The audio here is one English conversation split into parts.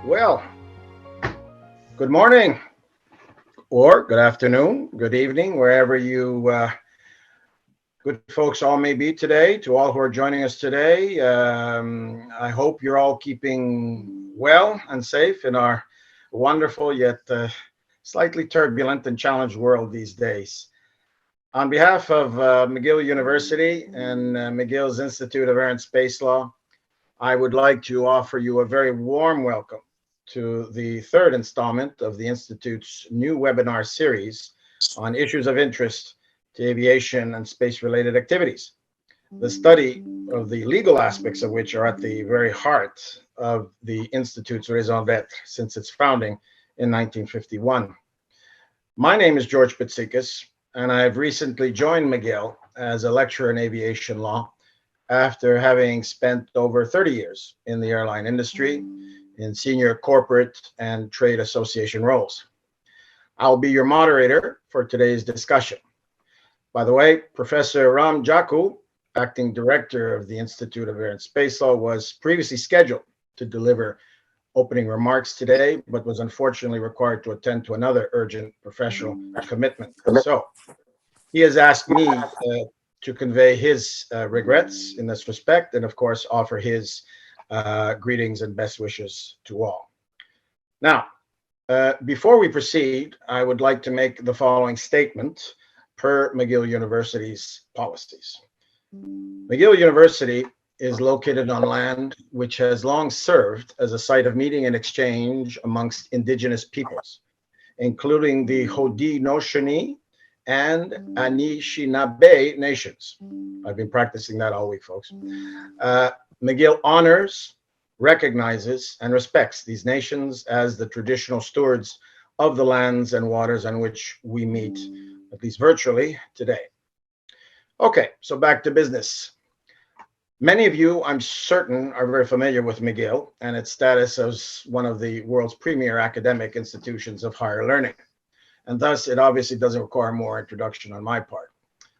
Well, good morning, or good afternoon, good evening, wherever you good folks all may be today. To all who are joining us today, I hope you're all keeping well and safe in our wonderful yet slightly turbulent and challenged world these days. On behalf of McGill University and McGill's Institute of Air and Space Law, I would like to offer you a very warm welcome to the third installment of the Institute's new webinar series on issues of interest to aviation and space-related activities, the study of the legal aspects of which are at the very heart of the Institute's raison d'etre since its founding in 1951. My name is George Petsikas, and I've recently joined McGill as a lecturer in aviation law after having spent over 30 years in the airline industry in senior corporate and trade association roles. I'll be your moderator for today's discussion. By the way, Professor Ram Jaku, acting director of the Institute of Air and Space Law, was previously scheduled to deliver opening remarks today, but was unfortunately required to attend to another urgent professional commitment. So he has asked me to convey his regrets in this respect, and of course, offer his greetings and best wishes to all. Now, before we proceed, I would like to make the following statement per McGill University's policies. McGill University is located on land which has long served as a site of meeting and exchange amongst indigenous peoples, including the Haudenosaunee and Anishinaabe nations. I've been practicing that all week, folks. McGill honors, recognizes, and respects these nations as the traditional stewards of the lands and waters on which we meet, at least virtually, today. Okay, so back to business. Many of you, I'm certain, are very familiar with McGill and its status as one of the world's premier academic institutions of higher learning. And thus, it obviously doesn't require more introduction on my part.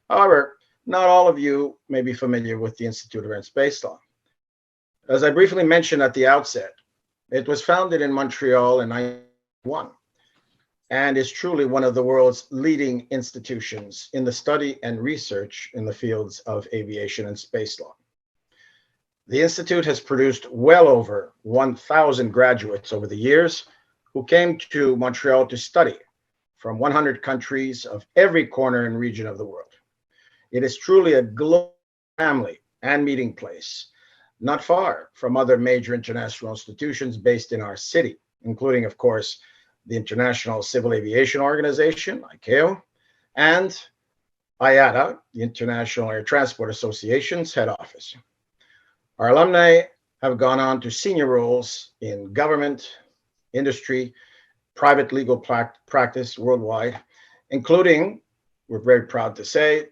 However, not all of you may be familiar with the Institute of Air and Space Law. As I briefly mentioned at the outset, it was founded in Montreal in 1991 and is truly one of the world's leading institutions in the study and research in the fields of aviation and space law. The Institute has produced well over 1,000 graduates over the years who came to Montreal to study from 100 countries of every corner and region of the world. It is truly a global family and meeting place, not far from other major international institutions based in our city, including, of course, the International Civil Aviation Organization, ICAO, and IATA, the International Air Transport Association's head office. Our alumni have gone on to senior roles in government, industry, private legal practice worldwide, including, we're very proud to say,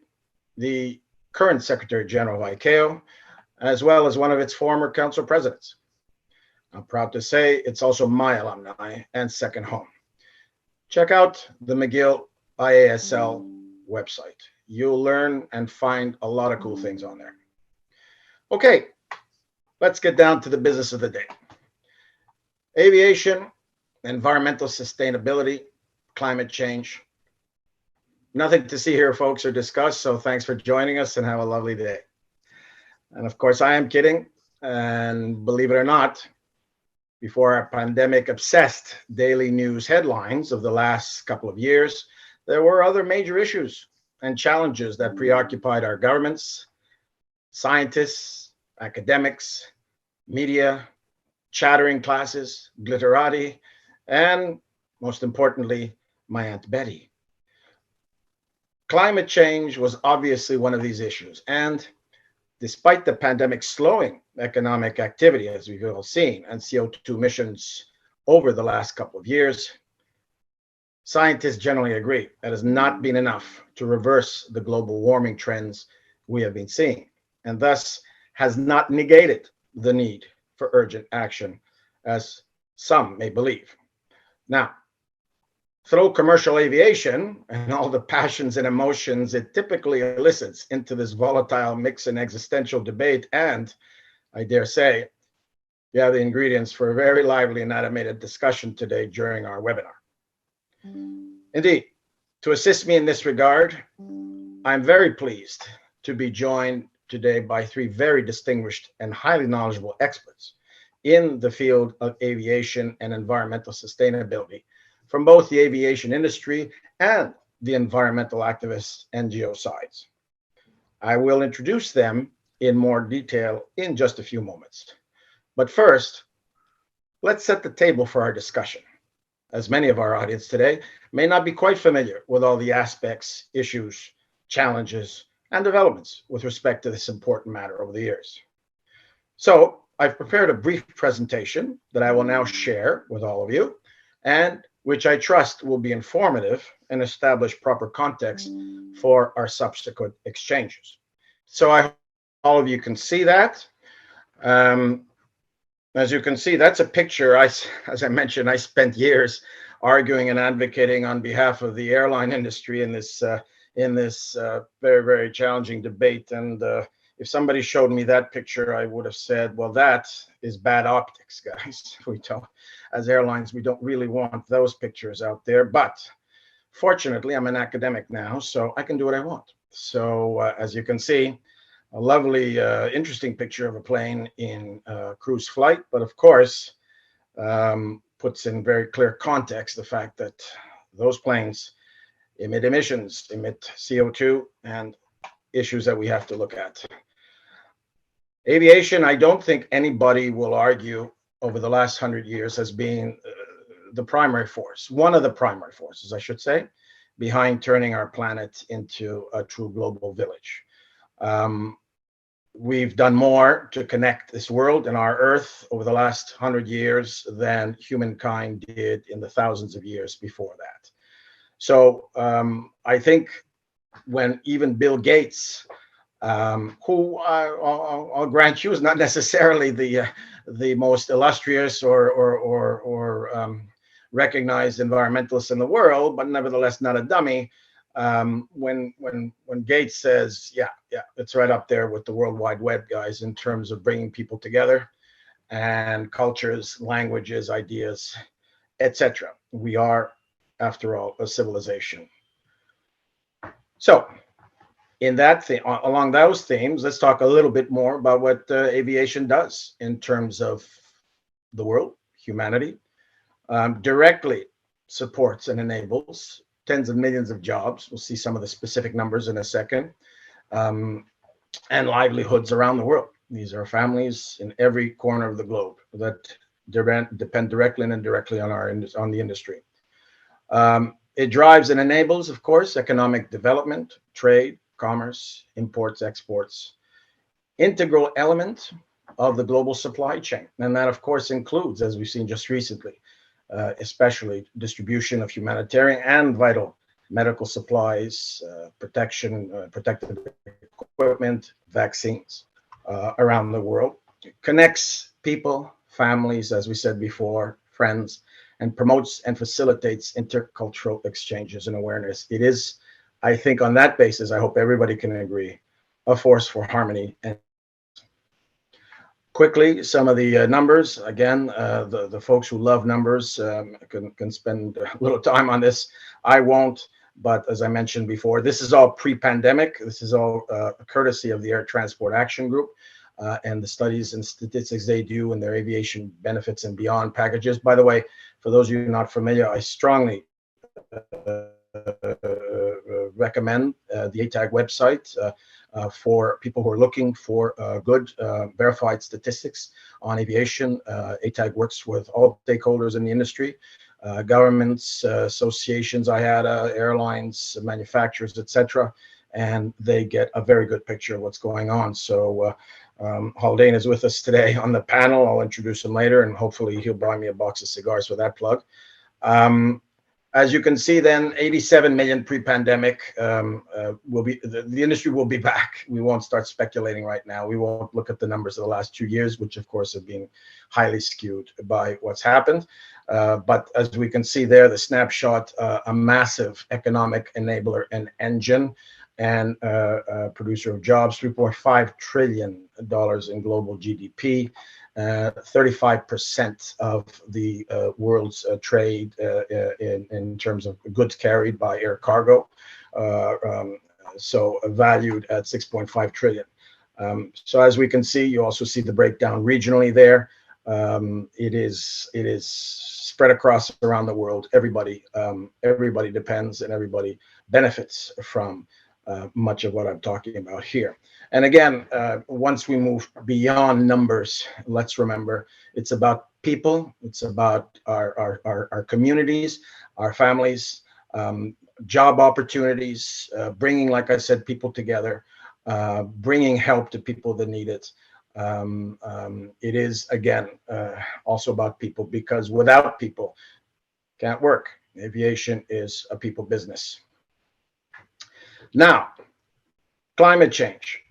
the current Secretary General of ICAO, as well as one of its former council presidents. I'm proud to say it's also my alumni and second home. Check out the McGill IASL website. You'll learn and find a lot of cool things on there. Okay, let's get down to the business of the day. Aviation, environmental sustainability, climate change. Nothing to see here, folks, or discuss, so thanks for joining us and have a lovely day. And of course, I am kidding, and believe it or not, before our pandemic-obsessed daily news headlines of the last couple of years, there were other major issues and challenges that preoccupied our governments, scientists, academics, media, chattering classes, glitterati, and most importantly, my Aunt Betty. Climate change was obviously one of these issues, and despite the pandemic slowing economic activity, as we've all seen, and CO2 emissions over the last couple of years, scientists generally agree that has not been enough to reverse the global warming trends we have been seeing, and thus has not negated the need for urgent action, as some may believe. Now, throw commercial aviation and all the passions and emotions it typically elicits into this volatile mix and existential debate, and I dare say, you have the ingredients for a very lively and animated discussion today during our webinar. Indeed, to assist me in this regard, I'm very pleased to be joined today by three very distinguished and highly knowledgeable experts in the field of aviation and environmental sustainability from both the aviation industry and the environmental activist NGO sides. I will introduce them in more detail in just a few moments. But first, let's set the table for our discussion, as many of our audience today may not be quite familiar with all the aspects, issues, challenges, and developments with respect to this important matter over the years. So I've prepared a brief presentation that I will now share with all of you, and which I trust will be informative and establish proper context for our subsequent exchanges. So I hope all of you can see that. As you can see, that's a picture. As I mentioned, I spent years arguing and advocating on behalf of the airline industry in this very, very challenging debate. And if somebody showed me that picture, I would have said, well, that is bad optics, guys. As airlines, we don't really want those pictures out there. But fortunately, I'm an academic now, so I can do what I want. So as you can see, a lovely, interesting picture of a plane in cruise flight, but of course, puts in very clear context the fact that those planes emit emissions, emit CO2, and issues that we have to look at. Aviation, I don't think anybody will argue over the last 100 years has been the primary force, one of the primary forces, I should say, behind turning our planet into a true global village. We've done more to connect this world and our Earth over the last 100 years than humankind did in the thousands of years before that. So I think when even Bill Gates, who I'll grant you is not necessarily the most illustrious or recognized environmentalist in the world, but nevertheless not a dummy. When Gates says, yeah, it's right up there with the World Wide Web guys in terms of bringing people together and cultures, languages, ideas, etc. We are, after all, a civilization. So in that along those themes, let's talk a little bit more about what aviation does in terms of the world, humanity, directly supports and enables tens of millions of jobs. We'll see some of the specific numbers in a second, and livelihoods around the world. These are families in every corner of the globe that depend directly and indirectly on the industry. It drives and enables, of course, economic development, trade, commerce, imports, exports, integral element of the global supply chain. And that, of course, includes, as we've seen just recently, especially distribution of humanitarian and vital medical supplies, protective equipment, vaccines around the world. It connects people, families, as we said before, friends, and promotes and facilitates intercultural exchanges and awareness. It is, I think, on that basis, I hope everybody can agree, a force for harmony. And quickly, some of the numbers. Again, the folks who love numbers can spend a little time on this. I won't, but as I mentioned before, this is all pre-pandemic. This is all courtesy of the Air Transport Action Group and the studies and statistics they do in their aviation benefits and beyond packages. By the way, for those of you not familiar, I strongly recommend the ATAG website for people who are looking for good verified statistics on aviation. ATAG works with all stakeholders in the industry, governments, associations, IATA, airlines, manufacturers, etc., and they get a very good picture of what's going on. So Haldane is with us today on the panel. I'll introduce him later, and hopefully he'll buy me a box of cigars for that plug. As you can see, then 87 million pre-pandemic will be the industry will be back. We won't start speculating right now. We won't look at the numbers of the last 2 years, which of course have been highly skewed by what's happened. But as we can see there, the snapshot, a massive economic enabler and engine. and a producer of jobs, $3.5 trillion in global GDP, 35% of the world's trade in terms of goods carried by air cargo, so valued at 6.5 trillion. So as we can see, you also see the breakdown regionally there. It is spread across around the world. Everybody depends and everybody benefits from much of what I'm talking about here. And again, once we move beyond numbers, let's remember it's about people. It's about our communities, our families, job opportunities, bringing, like I said, people together, bringing help to people that need it. It is, again, also about people, because without people, can't work. Aviation is a people business. Now, climate change.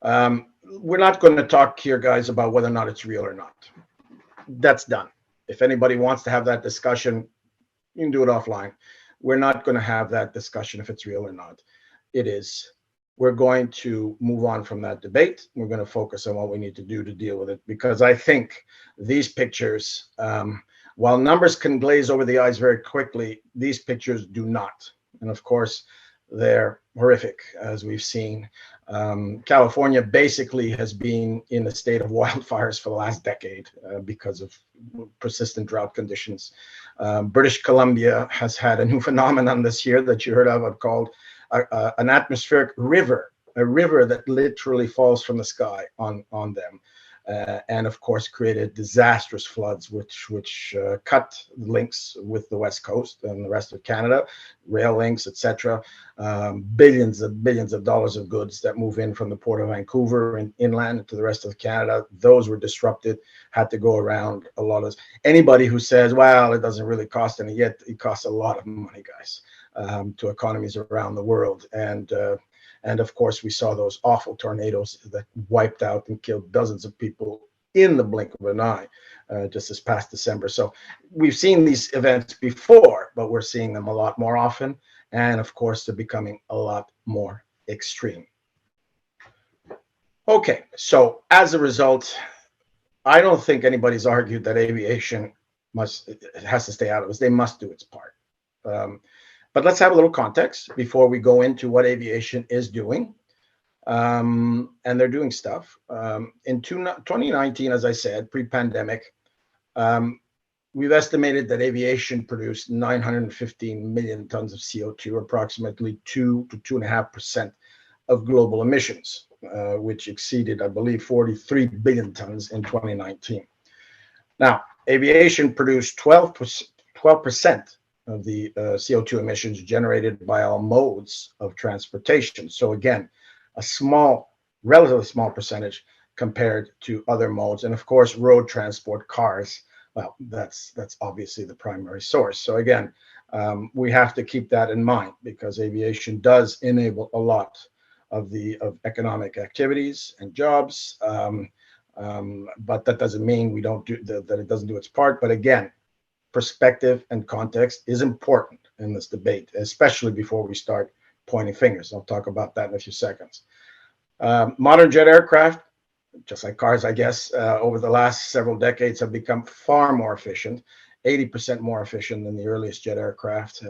We're not going to talk here, guys, about whether or not it's real or not. That's done. If anybody wants to have that discussion, you can do it offline. We're not going to have that discussion if it's real or not. It is. We're going to move on from that debate. We're going to focus on what we need to do to deal with it, because I think these pictures, while numbers can glaze over the eyes very quickly, these pictures do not. And of course, they're horrific, as we've seen. California basically has been in a state of wildfires for the last decade because of persistent drought conditions. British Columbia has had a new phenomenon this year that you heard of called an atmospheric river, a river that literally falls from the sky on them. And of course created disastrous floods, which cut links with the West Coast and the rest of Canada, rail links, etc. Billions of dollars of goods that move in from the port of Vancouver and inland to the rest of Canada, those were disrupted, had to go around a lot of. Anybody who says, well, it doesn't really cost any, yet it costs a lot of money, guys, to economies around the world. And of course, we saw those awful tornadoes that wiped out and killed dozens of people in the blink of an eye just this past December. So we've seen these events before, but we're seeing them a lot more often. And of course, they're becoming a lot more extreme. Okay, so as a result, I don't think anybody's argued that aviation has to stay out of this. They must do its part. But let's have a little context before we go into what aviation is doing. And they're doing stuff. In 2019, as I said, pre-pandemic, we've estimated that aviation produced 915 million tons of CO2, approximately 2 to 2.5% of global emissions, which exceeded, I believe, 43 billion tons in 2019. Now, aviation produced 12% of the CO2 emissions generated by all modes of transportation. So again, a relatively small percentage compared to other modes. And of course, road transport, cars, well, that's obviously the primary source. So again, we have to keep that in mind, because aviation does enable a lot of economic activities and jobs. But that doesn't mean we don't do that it doesn't do its part. But again, perspective and context is important in this debate, especially before we start pointing fingers. I'll talk about that in a few seconds. Modern jet aircraft, just like cars, I guess, over the last several decades have become far more efficient, 80% more efficient than the earliest jet aircraft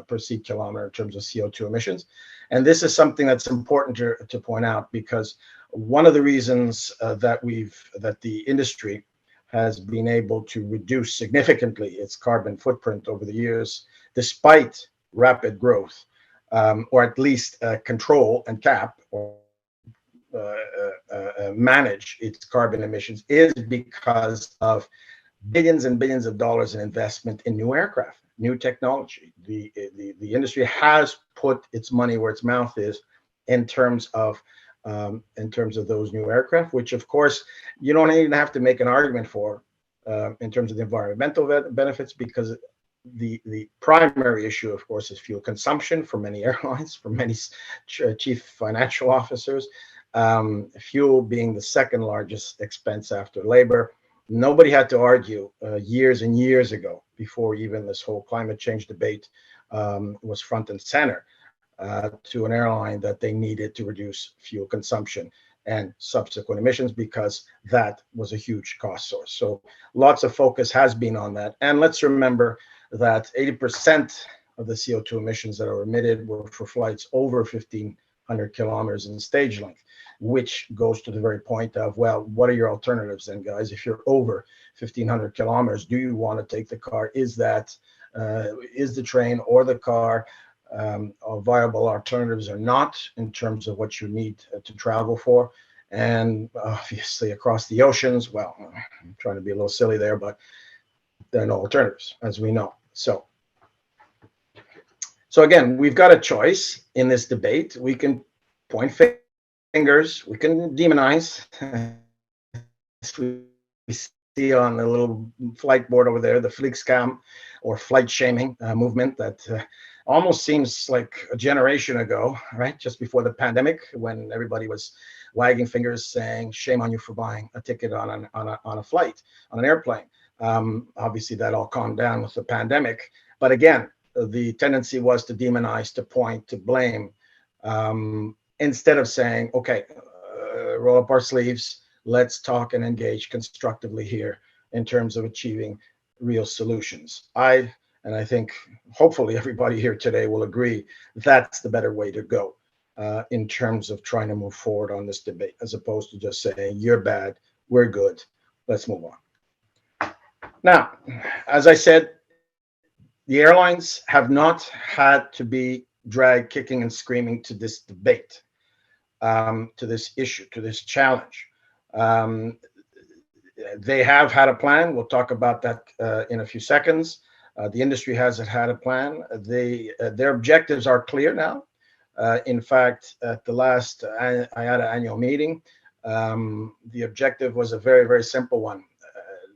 per seat kilometer in terms of CO2 emissions. And this is something that's important to point out, because one of the reasons that the industry has been able to reduce significantly its carbon footprint over the years, despite rapid growth, or at least control and cap or manage its carbon emissions, is because of billions and billions of dollars in investment in new aircraft, new technology. The industry has put its money where its mouth is in terms of those new aircraft, which of course you don't even have to make an argument for in terms of the environmental benefits, because the primary issue, of course, is fuel consumption for many airlines, for many chief financial officers, fuel being the second largest expense after labor. Nobody had to argue years and years ago, before even this whole climate change debate was front and center, to an airline that they needed to reduce fuel consumption and subsequent emissions, because that was a huge cost source. So lots of focus has been on that. And let's remember that 80% of the CO2 emissions that are emitted were for flights over 1,500 kilometers in stage length, which goes to the very point of, well, what are your alternatives then, guys? If you're over 1,500 kilometers, do you want to take the car? Is the train or the car viable alternatives or not in terms of what you need to travel for? And obviously across the oceans, well, I'm trying to be a little silly there, but there are no alternatives, as we know. So again, we've got a choice in this debate. We can point fingers, we can demonize. We see on the little flight board over there, the Flygskam or flight shaming movement that almost seems like a generation ago, right? Just before the pandemic, when everybody was wagging fingers saying, shame on you for buying a ticket on a flight, on an airplane. Obviously, that all calmed down with the pandemic. But again, the tendency was to demonize, to point, to blame, instead of saying, okay, roll up our sleeves, let's talk and engage constructively here in terms of achieving real solutions. And I think hopefully everybody here today will agree that's the better way to go in terms of trying to move forward on this debate, as opposed to just saying, you're bad, we're good, let's move on. Now, as I said, the airlines have not had to be dragged kicking and screaming to this debate, to this issue, to this challenge. They have had a plan. We'll talk about that in a few seconds. The industry hasn't had a plan. Their objectives are clear now. In fact, at the last IATA annual meeting, the objective was a very, very simple one.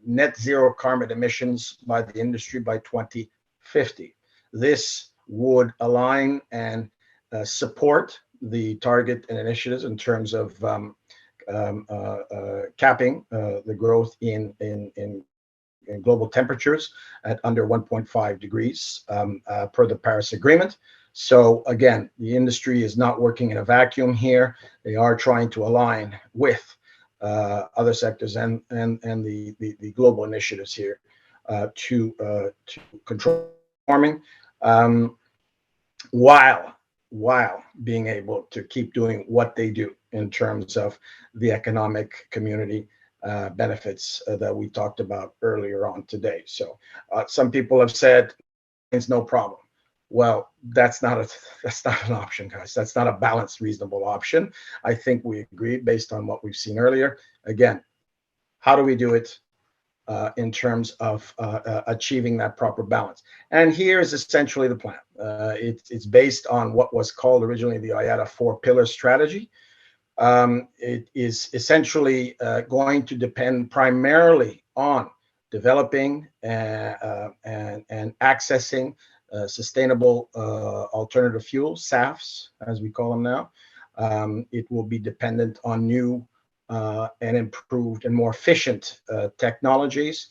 Net zero carbon emissions by the industry by 2050. This would align and support the target and initiatives in terms of capping the growth in global temperatures at under 1.5 degrees per the Paris Agreement. So again, the industry is not working in a vacuum here. They are trying to align with other sectors and the global initiatives here to control warming, while being able to keep doing what they do in terms of the economic community benefits that we talked about earlier on today. So some people have said it's no problem. Well, that's not an option, guys. That's not a balanced, reasonable option. I think we agree based on what we've seen earlier. Again, how do we do it in terms of achieving that proper balance? And here is essentially the plan. It's based on what was called originally the IATA 4-pillar strategy. It is essentially going to depend primarily on developing and accessing sustainable alternative fuels, SAFs, as we call them now. It will be dependent on new and improved and more efficient technologies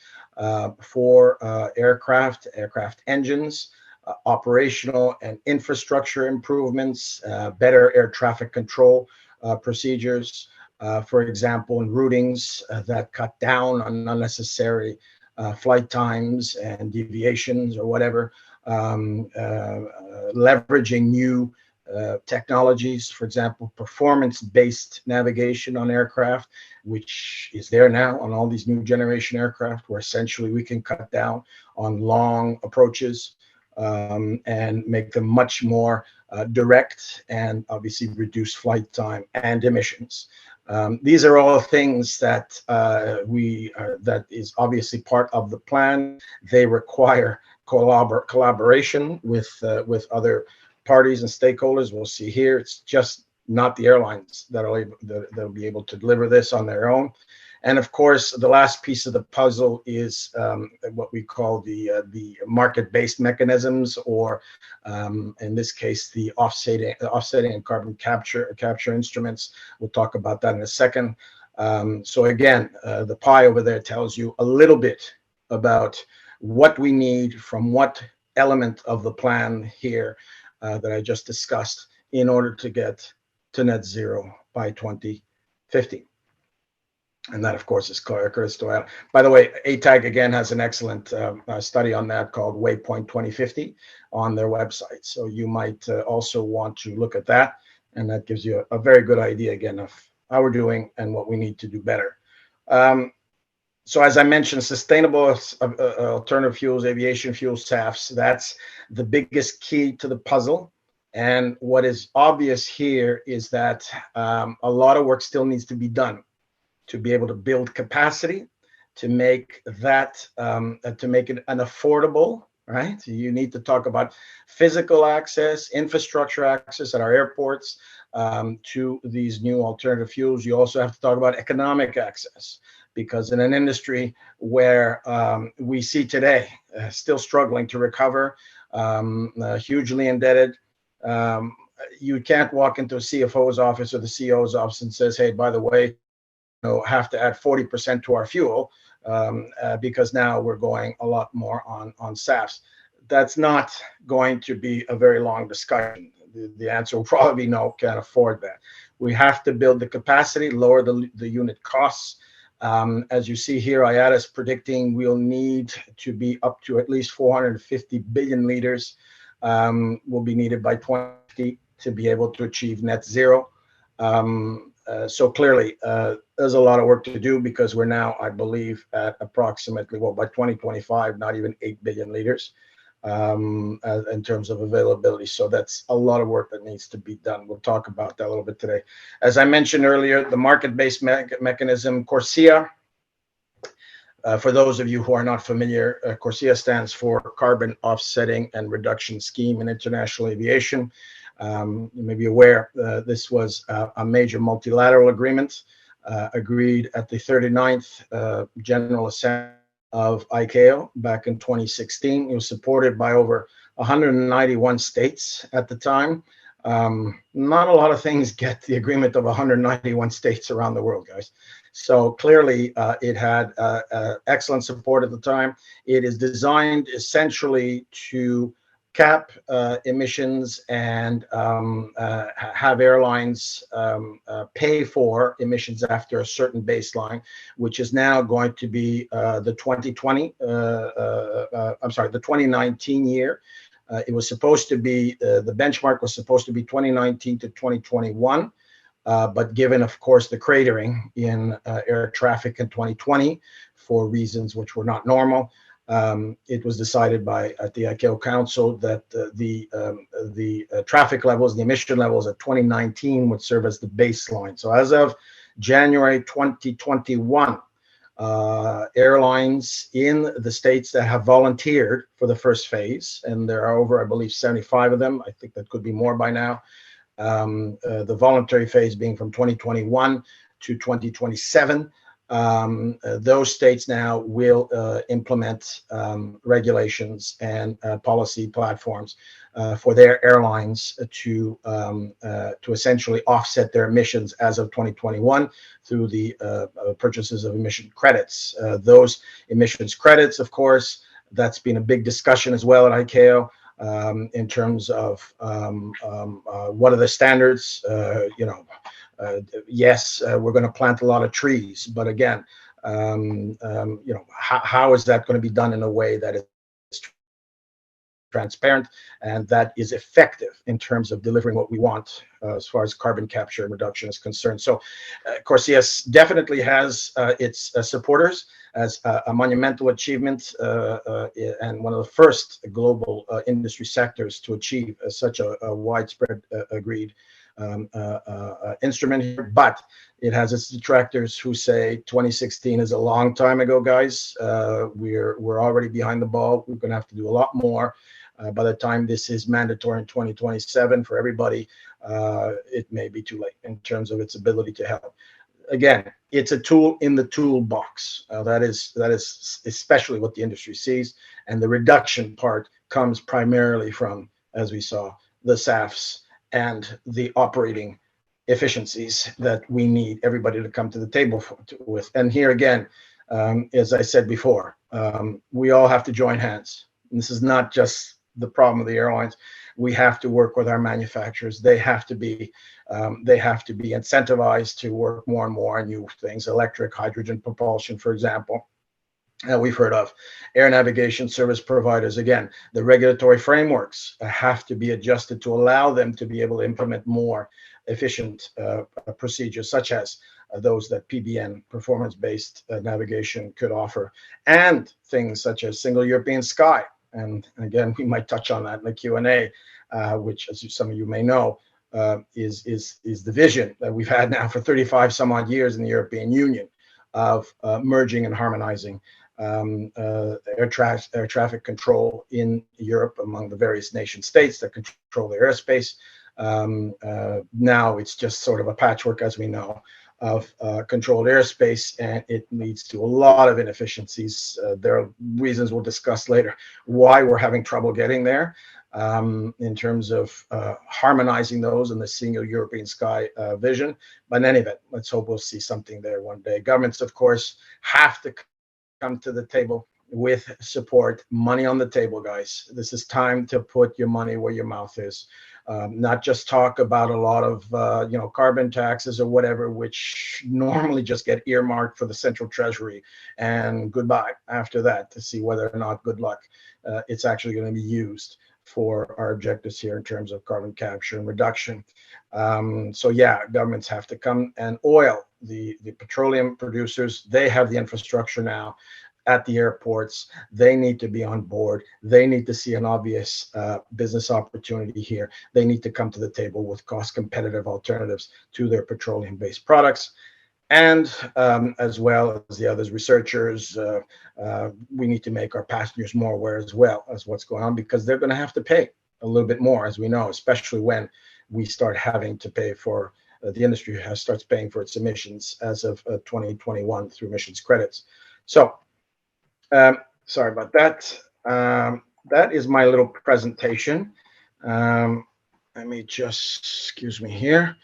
for aircraft engines, operational and infrastructure improvements, better air traffic control procedures, for example, in routings that cut down on unnecessary flight times and deviations or whatever, leveraging new technologies, for example, performance-based navigation on aircraft, which is there now on all these new generation aircraft, where essentially we can cut down on long approaches and make them much more direct, and obviously reduce flight time and emissions. These are all things that that is obviously part of the plan. They require collaboration with other parties and stakeholders. We'll see here, it's just not the airlines that'll be able to deliver this on their own. And of course, the last piece of the puzzle is what we call the market-based mechanisms, or in this case, the offsetting and carbon capture instruments. We'll talk about that in a second. So again, the pie over there tells you a little bit about what we need from what element of the plan here that I just discussed in order to get to net zero by 2050. And that, of course, is CORSIA. By the way, ATAG, again, has an excellent study on that called Waypoint 2050 on their website. So you might also want to look at that. And that gives you a very good idea, again, of how we're doing and what we need to do better. So as I mentioned, sustainable alternative fuels, aviation fuel, SAFs, that's the biggest key to the puzzle. And what is obvious here is that a lot of work still needs to be done to be able to build capacity, to make that, to make it an affordable, right? You need to talk about physical access, infrastructure access at our airports to these new alternative fuels. You also have to talk about economic access, because in an industry where we see today still struggling to recover, hugely indebted, you can't walk into a CFO's office or the CEO's office and says, hey, by the way, have to add 40% to our fuel because now we're going a lot more on SAFs. That's not going to be a very long discussion. The answer will probably be no, can't afford that. We have to build the capacity, lower the unit costs. As you see here, IATA is predicting we'll need to be up to at least 450 billion liters will be needed by 2050 to be able to achieve net zero. So clearly, there's a lot of work to do, because we're now, I believe, at approximately, well, by 2025, not even 8 billion liters in terms of availability. So that's a lot of work that needs to be done. We'll talk about that a little bit today. As I mentioned earlier, the market-based mechanism, CORSIA. For those of you who are not familiar, CORSIA stands for Carbon Offsetting and Reduction Scheme in International Aviation. You may be aware this was a major multilateral agreement agreed at the 39th General Assembly of ICAO back in 2016. It was supported by over 191 states at the time. Not a lot of things get the agreement of 191 states around the world, guys. So clearly it had excellent support at the time. It is designed essentially to cap emissions and have airlines pay for emissions after a certain baseline, which is now going to be the 2019 year. It was supposed to be, the benchmark was supposed to be 2019 to 2021. But given, of course, the cratering in air traffic in 2020 for reasons which were not normal, it was decided at the ICAO Council that the traffic levels, the emission levels at 2019 would serve as the baseline. So as of January 2021, airlines in the states that have volunteered for the first phase, and there are over, I believe, 75 of them. I think that could be more by now. The voluntary phase being from 2021 to 2027. Those states now will implement regulations and policy platforms for their airlines to essentially offset their emissions as of 2021 through the purchases of emission credits. Those emissions credits, of course, that's been a big discussion as well at ICAO. In terms of what are the standards, yes, we're going to plant a lot of trees, but again, how is that going to be done in a way that is transparent and that is effective in terms of delivering what we want as far as carbon capture and reduction is concerned? So, CORSIA definitely has its supporters as a monumental achievement and one of the first global industry sectors to achieve such a widespread agreed instrument here. But it has its detractors who say 2016 is a long time ago, guys. We're already behind the ball. We're going to have to do a lot more. By the time this is mandatory in 2027 for everybody, it may be too late in terms of its ability to help. Again, it's a tool in the toolbox. That is especially what the industry sees, and the reduction part comes primarily from, as we saw, the SAFs and the operating efficiencies that we need everybody to come to the table with. And here again, as I said before, we all have to join hands. And this is not just the problem of the airlines. We have to work with our manufacturers. They have to be incentivized to work more and more on new things, electric, hydrogen propulsion, for example. We've heard of air navigation service providers. Again, the regulatory frameworks have to be adjusted to allow them to be able to implement more efficient procedures, such as those that PBN, performance-based navigation, could offer, and things such as single European sky. And again, we might touch on that in the Q&A, which, as some of you may know, is the vision that we've had now for 35 some odd years in the European Union of merging and harmonizing air traffic control in Europe among the various nation states that control the airspace. Now it's just sort of a patchwork, as we know, of controlled airspace, and it leads to a lot of inefficiencies. There are reasons we'll discuss later why we're having trouble getting there in terms of harmonizing those in the single European sky vision. But in any event, let's hope we'll see something there one day. Governments, of course, have to come to the table with support, money on the table, guys. This is time to put your money where your mouth is. Not just talk about a lot of carbon taxes or whatever, which normally just get earmarked for the central treasury and goodbye after that to see whether or not, good luck, it's actually going to be used for our objectives here in terms of carbon capture and reduction. So yeah, governments have to come, and oil, the petroleum producers, they have the infrastructure now at the airports. They need to be on board. They need to see an obvious business opportunity here. They need to come to the table with cost competitive alternatives to their petroleum-based products. And as well as the others, researchers, we need to make our passengers more aware as well as what's going on, because they're going to have to pay a little bit more, as we know, especially when we start having to pay for, the industry starts paying for its emissions as of 2021 through emissions credits. So, sorry about that. That is my little presentation. Let me just, excuse me here.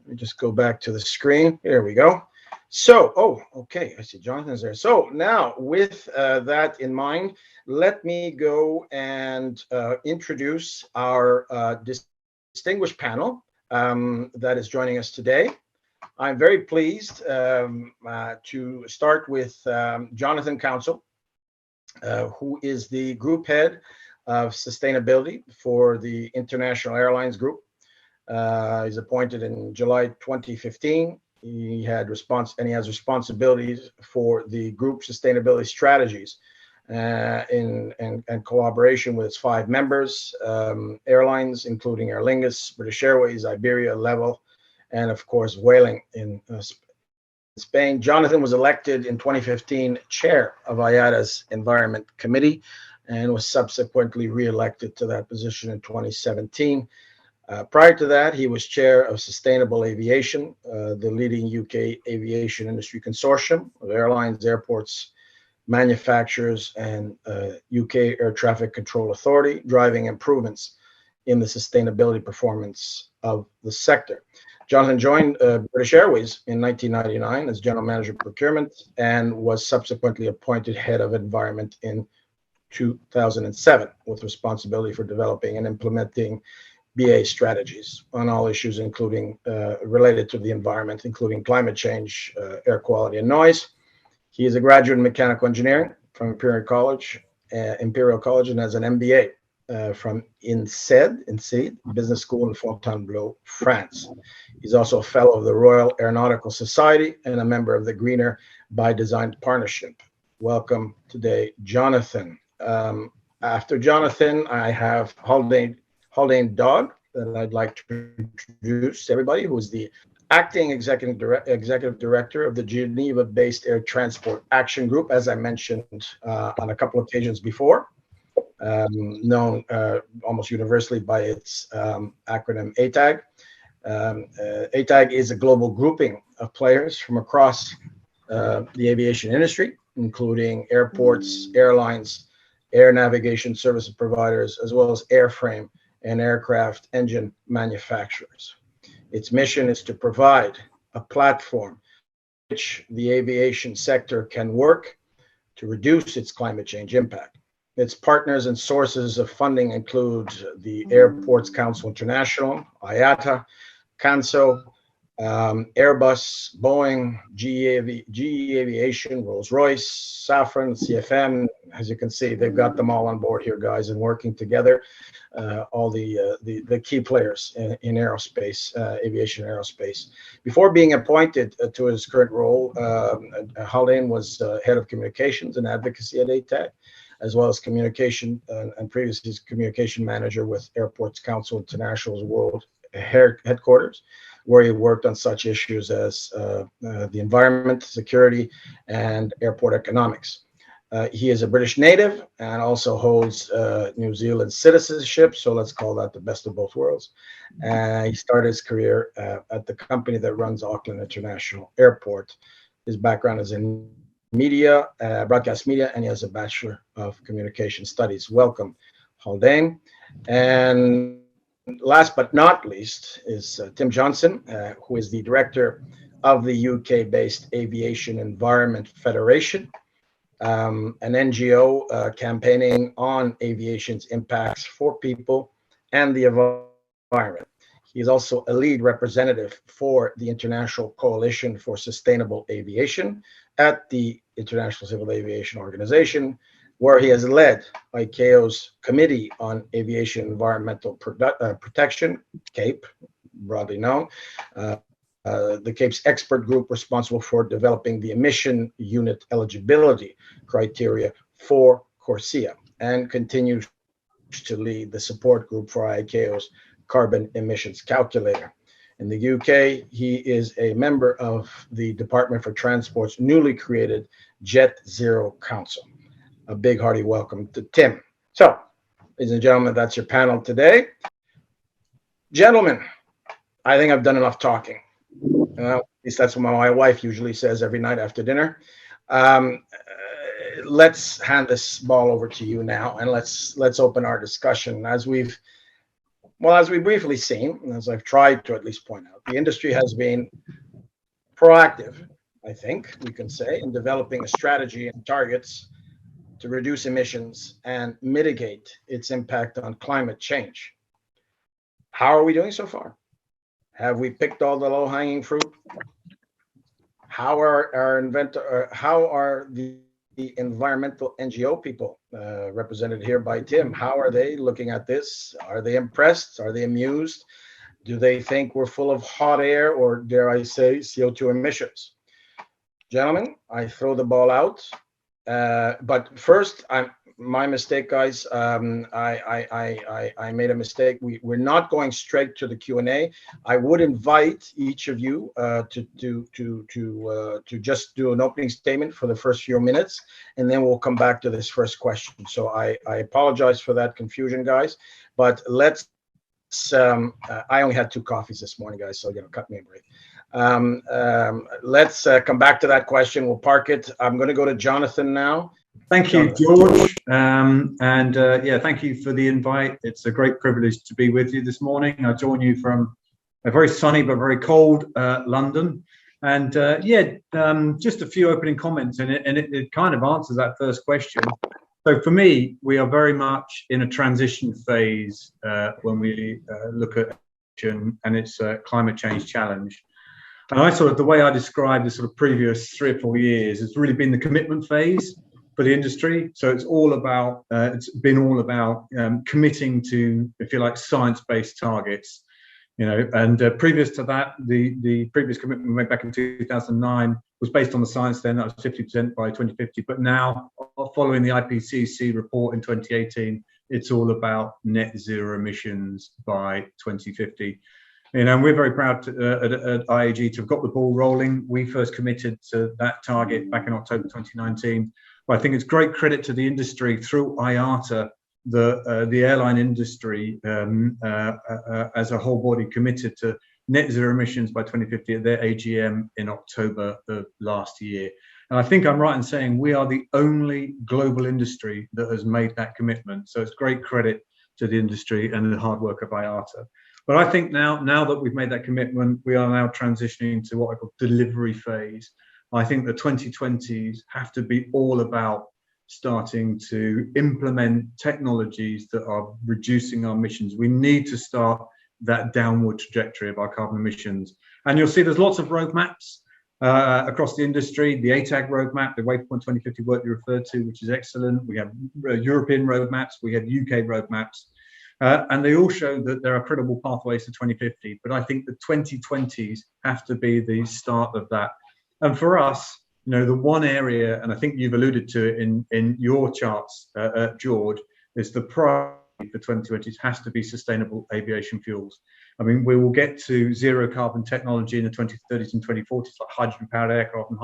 Let me just go back to the screen. Here we go. So, okay, I see Jonathan's there. So now, with that in mind, let me go and introduce our distinguished panel that is joining us today. I'm very pleased to start with Jonathon Counsell, who is the group head of sustainability for the International Airlines Group. He's appointed in July 2015. He has responsibilities for the group sustainability strategies in collaboration with its 5 members, airlines, including Aer Lingus, British Airways, Iberia, Level, and of course, Vueling in Spain. Jonathon was elected in 2015 chair of IATA's Environment Committee and was subsequently re-elected to that position in 2017. Prior to that, he was chair of Sustainable Aviation, the leading UK aviation industry consortium of airlines, airports, manufacturers, and UK Air Traffic Control Authority, driving improvements in the sustainability performance of the sector. Jonathon joined British Airways in 1999 as General Manager of Procurement and was subsequently appointed Head of Environment in 2007, with responsibility for developing and implementing BA strategies on all issues, including related to the environment, including climate change, air quality, and noise. He is a graduate in mechanical engineering from Imperial College, and has an MBA from INSEAD Business School in Fontainebleau, France. He's also a fellow of the Royal Aeronautical Society and a member of the Greener by Design Partnership. Welcome today, Jonathon. After Jonathon, I have Haldane Dodd that I'd like to introduce to everybody, who is the Acting Executive Director of the Geneva-based Air Transport Action Group, as I mentioned on a couple of occasions before, known almost universally by its acronym ATAG. ATAG is a global grouping of players from across the aviation industry, including airports, airlines, air navigation service providers, as well as airframe and aircraft engine manufacturers. Its mission is to provide a platform in which the aviation sector can work to reduce its climate change impact. Its partners and sources of funding include the Airports Council International, IATA, Counsell, Airbus, Boeing, GE Aviation, Rolls-Royce, Safran, CFM. As you can see, they've got them all on board here, guys, and working together. All the key players in aerospace, aviation aerospace. Before being appointed to his current role, Haldane was head of communications and advocacy at ATAG, as well as communication and previously communication manager with Airports Council International's world headquarters, where he worked on such issues as the environment, security, and airport economics. He is a British native and also holds New Zealand citizenship, so let's call that the best of both worlds. He started his career at the company that runs Auckland International Airport. His background is in media, broadcast media, and he has a Bachelor of Communication Studies. Welcome, Haldane. And last but not least is Tim Johnson, who is the director of the UK-based Aviation Environment Federation, an NGO campaigning on aviation's impacts for people and the environment. He is also a lead representative for the International Coalition for Sustainable Aviation at the International Civil Aviation Organization, where he has led ICAO's Committee on Aviation Environmental Protection, CAPE, broadly known, the CAPE's expert group responsible for developing the emission unit eligibility criteria for CORSIA, and continues to lead the support group for ICAO's carbon emissions calculator. In the UK, he is a member of the Department for Transport's newly created Jet Zero Council. A big hearty welcome to Tim. So, ladies and gentlemen, that's your panel today. Gentlemen, I think I've done enough talking. At least that's what my wife usually says every night after dinner. Let's hand this ball over to you now, and let's open our discussion. As we've briefly seen, and as I've tried to at least point out, the industry has been proactive, I think we can say, in developing a strategy and targets to reduce emissions and mitigate its impact on climate change. How are we doing so far? Have we picked all the low-hanging fruit? How are the environmental NGO people represented here by Tim? How are they looking at this? Are they impressed? Are they amused? Do they think we're full of hot air, or dare I say CO2 emissions? Gentlemen, I throw the ball out. But first, my mistake, guys. I made a mistake. We're not going straight to the Q&A. I would invite each of you to just do an opening statement for the first few minutes, and then we'll come back to this first question. So I apologize for that confusion, guys. But let's. I only had 2 coffees this morning, guys, so cut me a break. Let's come back to that question. We'll park it. I'm going to go to Jonathon now. Thank you, George. Thank you for the invite. It's a great privilege to be with you this morning. I join you from a very sunny but very cold London. And just a few opening comments, and it kind of answers that first question. So for me, we are very much in a transition phase when we look at action and its climate change challenge. And the way I describe the sort of previous 3 or 4 years, it's really been the commitment phase for the industry. So it's been all about committing to, if you like, science-based targets. And previous to that, the previous commitment we made back in 2009 was based on the science then, that was 50% by 2050. But now, following the IPCC report in 2018, it's all about net zero emissions by 2050. And we're very proud at IAG to have got the ball rolling. We first committed to that target back in October 2019. But I think it's great credit to the industry through IATA, the airline industry as a whole body committed to net zero emissions by 2050 at their AGM in October of last year. And I think I'm right in saying we are the only global industry that has made that commitment. So it's great credit to the industry and the hard work of IATA. But I think now that we've made that commitment, we are now transitioning to what I call delivery phase. I think the 2020s have to be all about starting to implement technologies that are reducing our emissions. We need to start that downward trajectory of our carbon emissions. And you'll see there's lots of roadmaps across the industry. The ATAG roadmap, the Waypoint 2050 work you referred to, which is excellent. We have European roadmaps, we have UK roadmaps, and they all show that there are credible pathways to 2050. But I think the 2020s have to be the start of that. And for us, the one area, and I think you've alluded to it in your charts, George, is the priority for 2020s has to be sustainable aviation fuels. I mean, we will get to zero carbon technology in the 2030s and 2040s, like hydrogen-powered aircraft and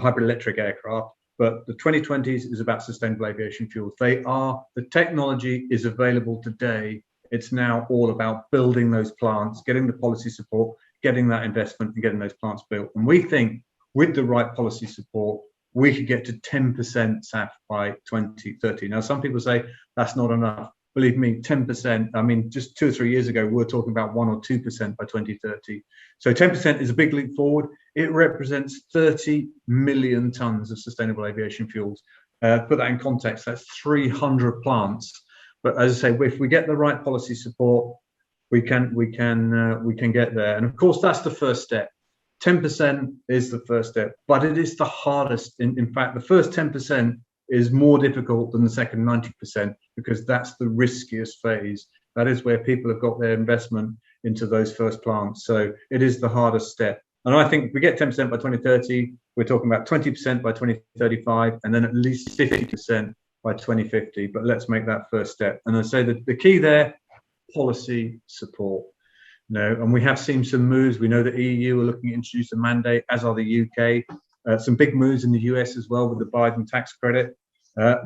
hybrid electric aircraft. But the 2020s is about sustainable aviation fuels. The technology is available today. It's now all about building those plants, getting the policy support, getting that investment, and getting those plants built. And we think with the right policy support, we could get to 10% SAF by 2030. Now, some people say that's not enough. Believe me, 10%, I mean, just 2 or 3 years ago, we were talking about 1 or 2% by 2030. So 10% is a big leap forward. It represents 30 million tons of sustainable aviation fuels. Put that in context, that's 300 plants. But as I say, if we get the right policy support, we can get there. And of course, that's the first step. 10% is the first step, but it is the hardest. In fact, the first 10% is more difficult than the second 90% because that's the riskiest phase. That is where people have got their investment into those first plants. So it is the hardest step. And I think if we get 10% by 2030, we're talking about 20% by 2035, and then at least 50% by 2050. But let's make that first step. And I say that the key there, policy support. And we have seen some moves. We know the EU are looking to introduce a mandate, as are the UK. Some big moves in the US as well with the Biden tax credit.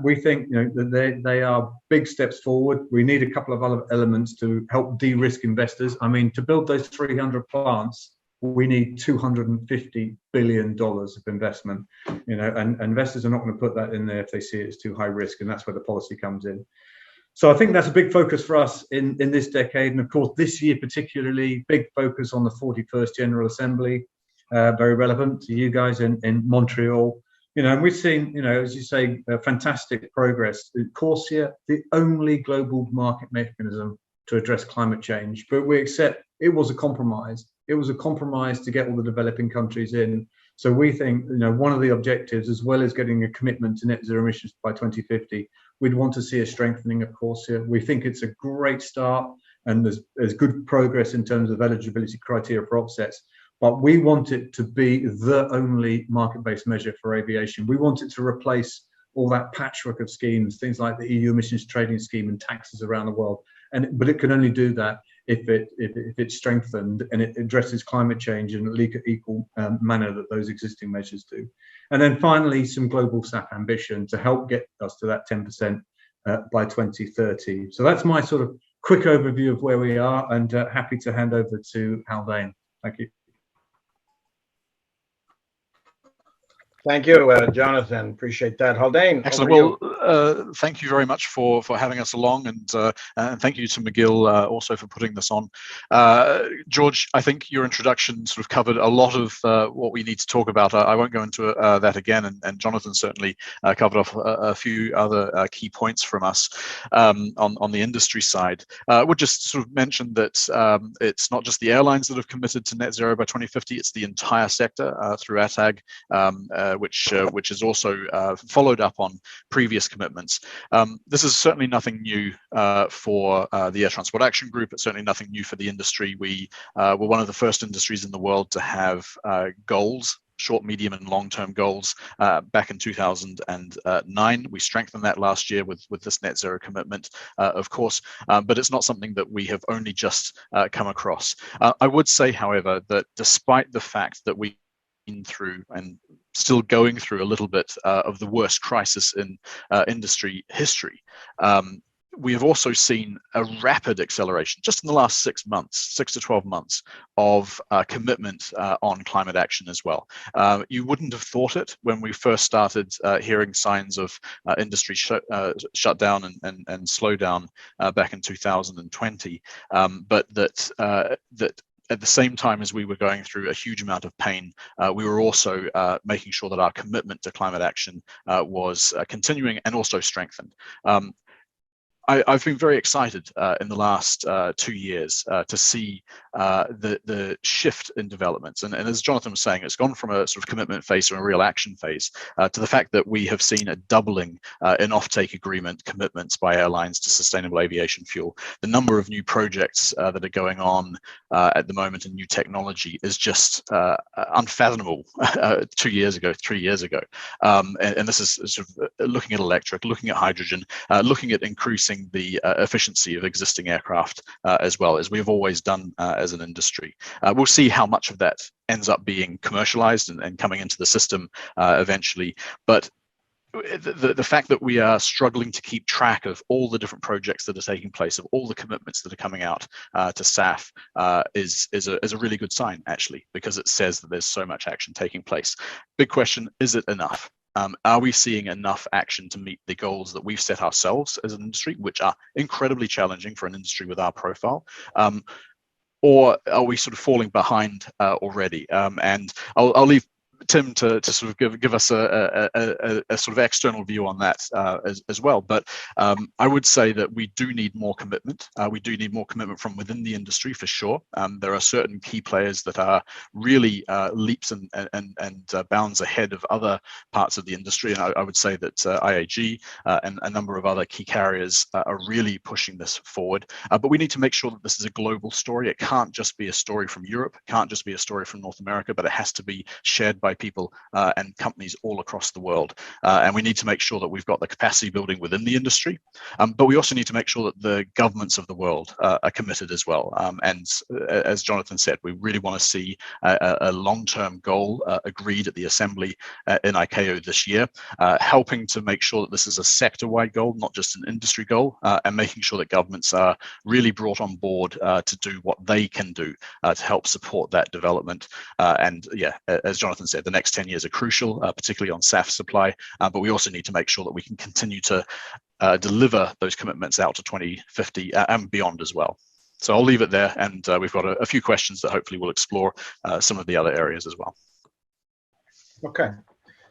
We think that they are big steps forward. We need a couple of other elements to help de-risk investors. I mean, to build those 300 plants, we need $250 billion of investment. And investors are not going to put that in there if they see it as too high risk, and that's where the policy comes in. So I think that's a big focus for us in this decade. And of course, this year particularly, big focus on the 41st General Assembly, very relevant to you guys in Montreal. And we've seen, as you say, fantastic progress. CORSIA, the only global market mechanism to address climate change. But we accept it was a compromise. It was a compromise to get all the developing countries in. So we think, one of the objectives, as well as getting a commitment to net zero emissions by 2050, we'd want to see a strengthening of CORSIA. We think it's a great start, and there's good progress in terms of eligibility criteria for offsets. But we want it to be the only market-based measure for aviation. We want it to replace all that patchwork of schemes, things like the EU emissions trading scheme and taxes around the world. But it can only do that if it's strengthened and it addresses climate change in an equal manner that those existing measures do. And then finally, some global SAF ambition to help get us to that 10% by 2030. So that's my sort of quick overview of where we are, and happy to hand over to Haldane. Thank you. Thank you, Jonathan. Appreciate that. Haldane. Excellent. Well, thank you very much for having us along, and thank you to McGill also for putting this on. George, I think your introduction sort of covered a lot of what we need to talk about. I won't go into that again, and Jonathan certainly covered off a few other key points from us on the industry side. We'll just sort of mention that it's not just the airlines that have committed to net zero by 2050, it's the entire sector through ATAG, which is also followed up on previous commitments. This is certainly nothing new for the Air Transport Action Group. It's certainly nothing new for the industry. We were one of the first industries in the world to have goals, short, medium, and long-term goals back in 2009. We strengthened that last year with this net zero commitment, of course, but it's not something that we have only just come across. I would say, however, that despite the fact that we through and still going through a little bit of the worst crisis in industry history, we have also seen a rapid acceleration just in the last 6 to 12 months of commitment on climate action as well. You wouldn't have thought it when we first started hearing signs of industry shutdown and slowdown back in 2020, but that at the same time as we were going through a huge amount of pain, we were also making sure that our commitment to climate action was continuing and also strengthened. I've been very excited in the last 2 years to see the shift in developments. And as Jonathon was saying, it's gone from a sort of commitment phase to a real action phase to the fact that we have seen a doubling in offtake agreement commitments by airlines to sustainable aviation fuel. The number of new projects that are going on at the moment in new technology is just unfathomable 2 years ago, 3 years ago. And this is sort of looking at electric, looking at hydrogen, looking at increasing the efficiency of existing aircraft as well, as we've always done as an industry. We'll see how much of that ends up being commercialized and coming into the system eventually. But the fact that we are struggling to keep track of all the different projects that are taking place, of all the commitments that are coming out to SAF is a really good sign, actually, because it says that there's so much action taking place. Big question, is it enough? Are we seeing enough action to meet the goals that we've set ourselves as an industry, which are incredibly challenging for an industry with our profile? Or are we sort of falling behind already? And I'll leave Tim to sort of give us a sort of external view on that as well. But I would say that we do need more commitment. We do need more commitment from within the industry for sure. There are certain key players that are really leaps and bounds ahead of other parts of the industry. And I would say that IAG and a number of other key carriers are really pushing this forward. But we need to make sure that this is a global story. It can't just be a story from Europe. It can't just be a story from North America, but it has to be shared by people and companies all across the world. And we need to make sure that we've got the capacity building within the industry, but we also need to make sure that the governments of the world are committed as well. And as Jonathon said, we really want to see a long-term goal agreed at the Assembly in ICAO this year, helping to make sure that this is a sector-wide goal, not just an industry goal, and making sure that governments are really brought on board to do what they can do to help support that development. And yeah, as Jonathon said, the next 10 years are crucial, particularly on SAF supply, but we also need to make sure that we can continue to deliver those commitments out to 2050 and beyond as well. So I'll leave it there, and we've got a few questions that hopefully will explore some of the other areas as well. Okay,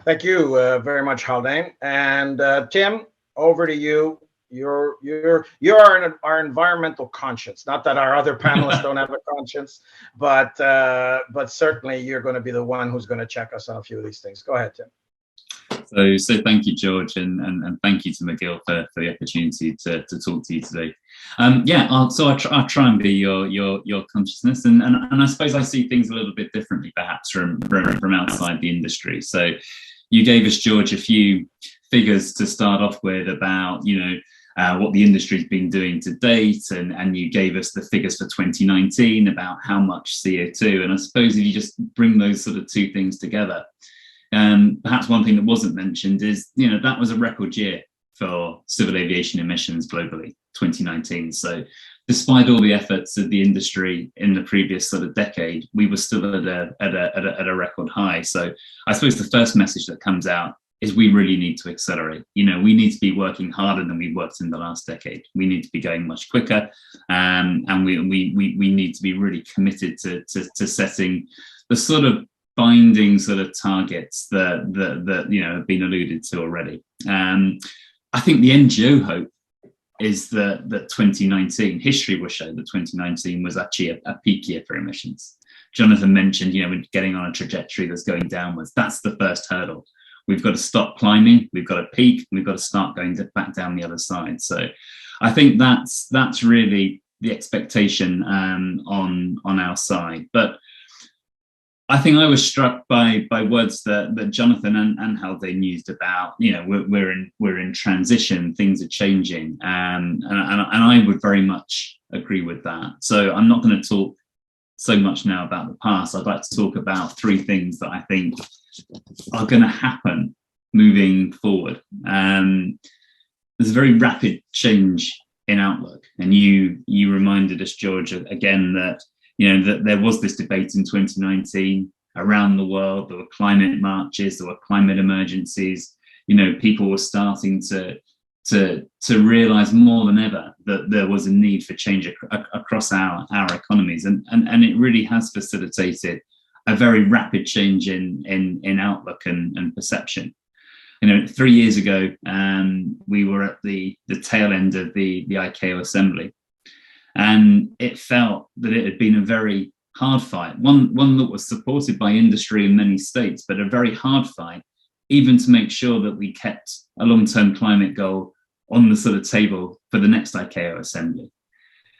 thank you very much, Haldane. And Tim, over to you. You are environmental conscience. Not that our other panelists don't have a conscience, but certainly you're going to be the one who's going to check us on a few of these things. Go ahead, Tim. So thank you, George, and thank you to McGill for the opportunity to talk to you today. I'll try and be your consciousness, and I suppose I see things a little bit differently, perhaps from outside the industry. So you gave us, George, a few figures to start off with about what the industry's been doing to date, and you gave us the figures for 2019 about how much CO2. And I suppose if you just bring those sort of two things together, perhaps one thing that wasn't mentioned is, that was a record year for civil aviation emissions globally, 2019. So despite all the efforts of the industry in the previous sort of decade, we were still at a record high. So I suppose the first message that comes out is we really need to accelerate. We need to be working harder than we worked in the last decade. We need to be going much quicker, and we need to be really committed to setting the sort of binding sort of targets that have been alluded to already. I think the NGO hope is that 2019, history will show that 2019 was actually a peak year for emissions. Jonathon mentioned, we're getting on a trajectory that's going downwards. That's the first hurdle. We've got to stop climbing, we've got to peak, we've got to start going back down the other side. So I think that's really the expectation on our side. But I think I was struck by words that Jonathon and Haldane used about, we're in transition, things are changing, and I would very much agree with that. So I'm not going to talk so much now about the past. I'd like to talk about three things that I think are going to happen moving forward. There's a very rapid change in outlook, and you reminded us, George, again that that there was this debate in 2019 around the world. There were climate marches, there were climate emergencies. People were starting to to realize more than ever that there was a need for change across our economies, and it really has facilitated a very rapid change in outlook and perception. 3 years ago, we were at the tail end of the ICAO assembly, and it felt that it had been a very hard fight, one that was supported by industry in many states, but a very hard fight, even to make sure that we kept a long-term climate goal on the sort of table for the next ICAO assembly.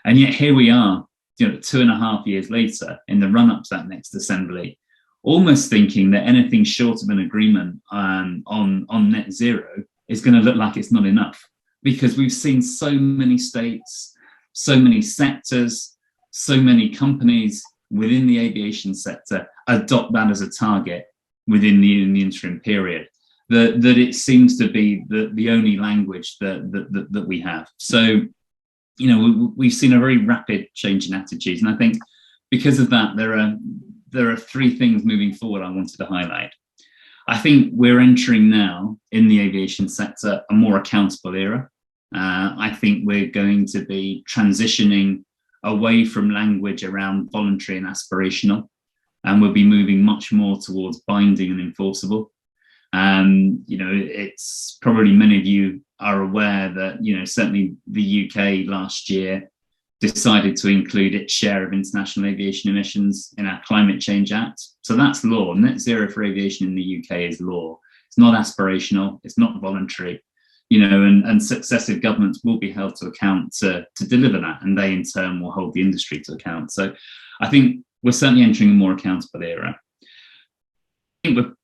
And yet here we are, 2.5 years later, in the run-up to that next assembly, almost thinking that anything short of an agreement on net zero is going to look like it's not enough, because we've seen so many states, so many sectors, so many companies within the aviation sector adopt that as a target within the interim period, that it seems to be the only language that we have. So, we've seen a very rapid change in attitudes, and I think because of that, there are three things moving forward I wanted to highlight. I think we're entering now in the aviation sector a more accountable era. I think we're going to be transitioning away from language around voluntary and aspirational, and we'll be moving much more towards binding and enforceable. It's probably many of you are aware that, certainly the UK last year decided to include its share of international aviation emissions in our Climate Change Act. So that's law. Net zero for aviation in the UK is law. It's not aspirational, it's not voluntary, and successive governments will be held to account to deliver that, and they in turn will hold the industry to account. So I think we're certainly entering a more accountable era. I think we're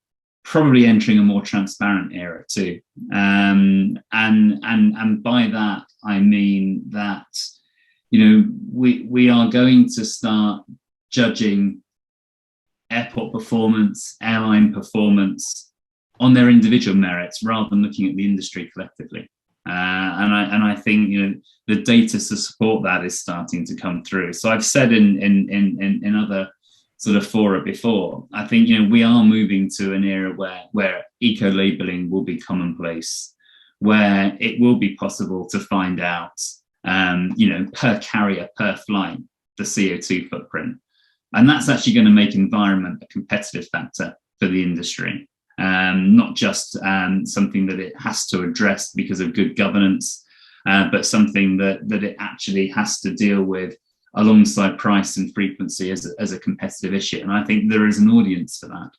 probably entering a more transparent era too. And by that, I mean that, we are going to start judging airport performance, airline performance on their individual merits rather than looking at the industry collectively. And I think the data to support that is starting to come through. So I've said in other sort of fora before, I think we are moving to an era where eco-labeling will be commonplace, where it will be possible to find out per carrier, per flight, the CO2 footprint. And that's actually going to make environment a competitive factor for the industry, not just something that it has to address because of good governance, but something that it actually has to deal with alongside price and frequency as a competitive issue. And I think there is an audience for that.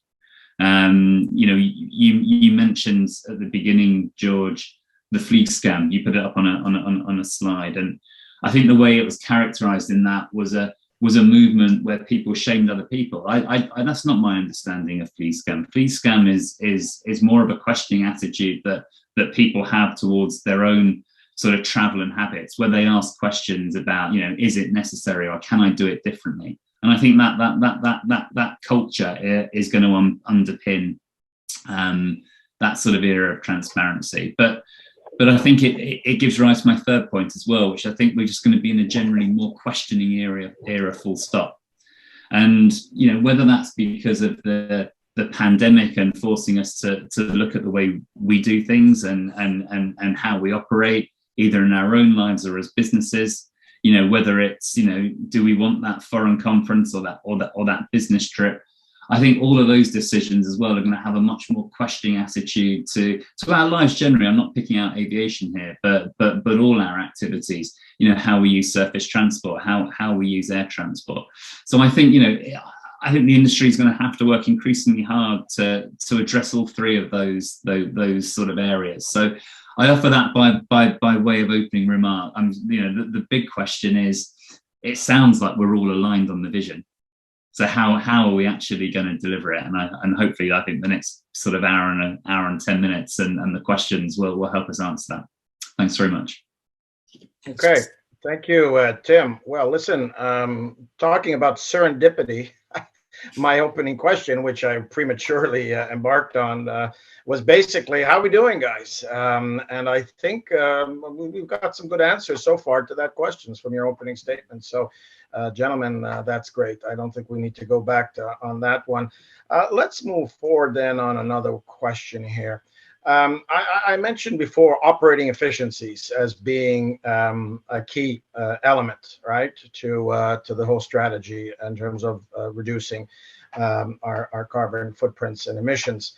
You mentioned at the beginning, George, the fleet scam. You put it up on a slide, and I think the way it was characterized in that was a movement where people shamed other people. I that's not my understanding of fleet scam. Fleet scam is more of a questioning attitude that people have towards their own sort of travel and habits, where they ask questions about, is it necessary or can I do it differently? And I think that culture is going to underpin that sort of era of transparency. But I think it gives rise to my third point as well, which I think we're just going to be in a generally more questioning era full stop. And whether that's because of the pandemic and forcing us to look at the way we do things and how we operate, either in our own lives or as businesses, whether it's, do we want that foreign conference or that business trip? I think all of those decisions as well are going to have a much more questioning attitude to our lives generally. I'm not picking out aviation here, but all our activities, how we use surface transport, how we use air transport. So I think, I think the industry is going to have to work increasingly hard to address all three of those sort of areas. So I offer that by way of opening remark. The big question is, it sounds like we're all aligned on the vision. So how are we actually going to deliver it? And hopefully, I think the next sort of hour and 10 minutes and the questions will help us answer that. Thanks very much. Okay, thank you, Tim. Well, listen, talking about serendipity, my opening question, which I prematurely embarked on, was basically, how are we doing, guys? And I think we've got some good answers so far to that questions from your opening statement. So, gentlemen, that's great. I don't think we need to go back on that one. Let's move forward then on another question here. I mentioned before operating efficiencies as being a key element, right, to the whole strategy in terms of reducing our carbon footprints and emissions.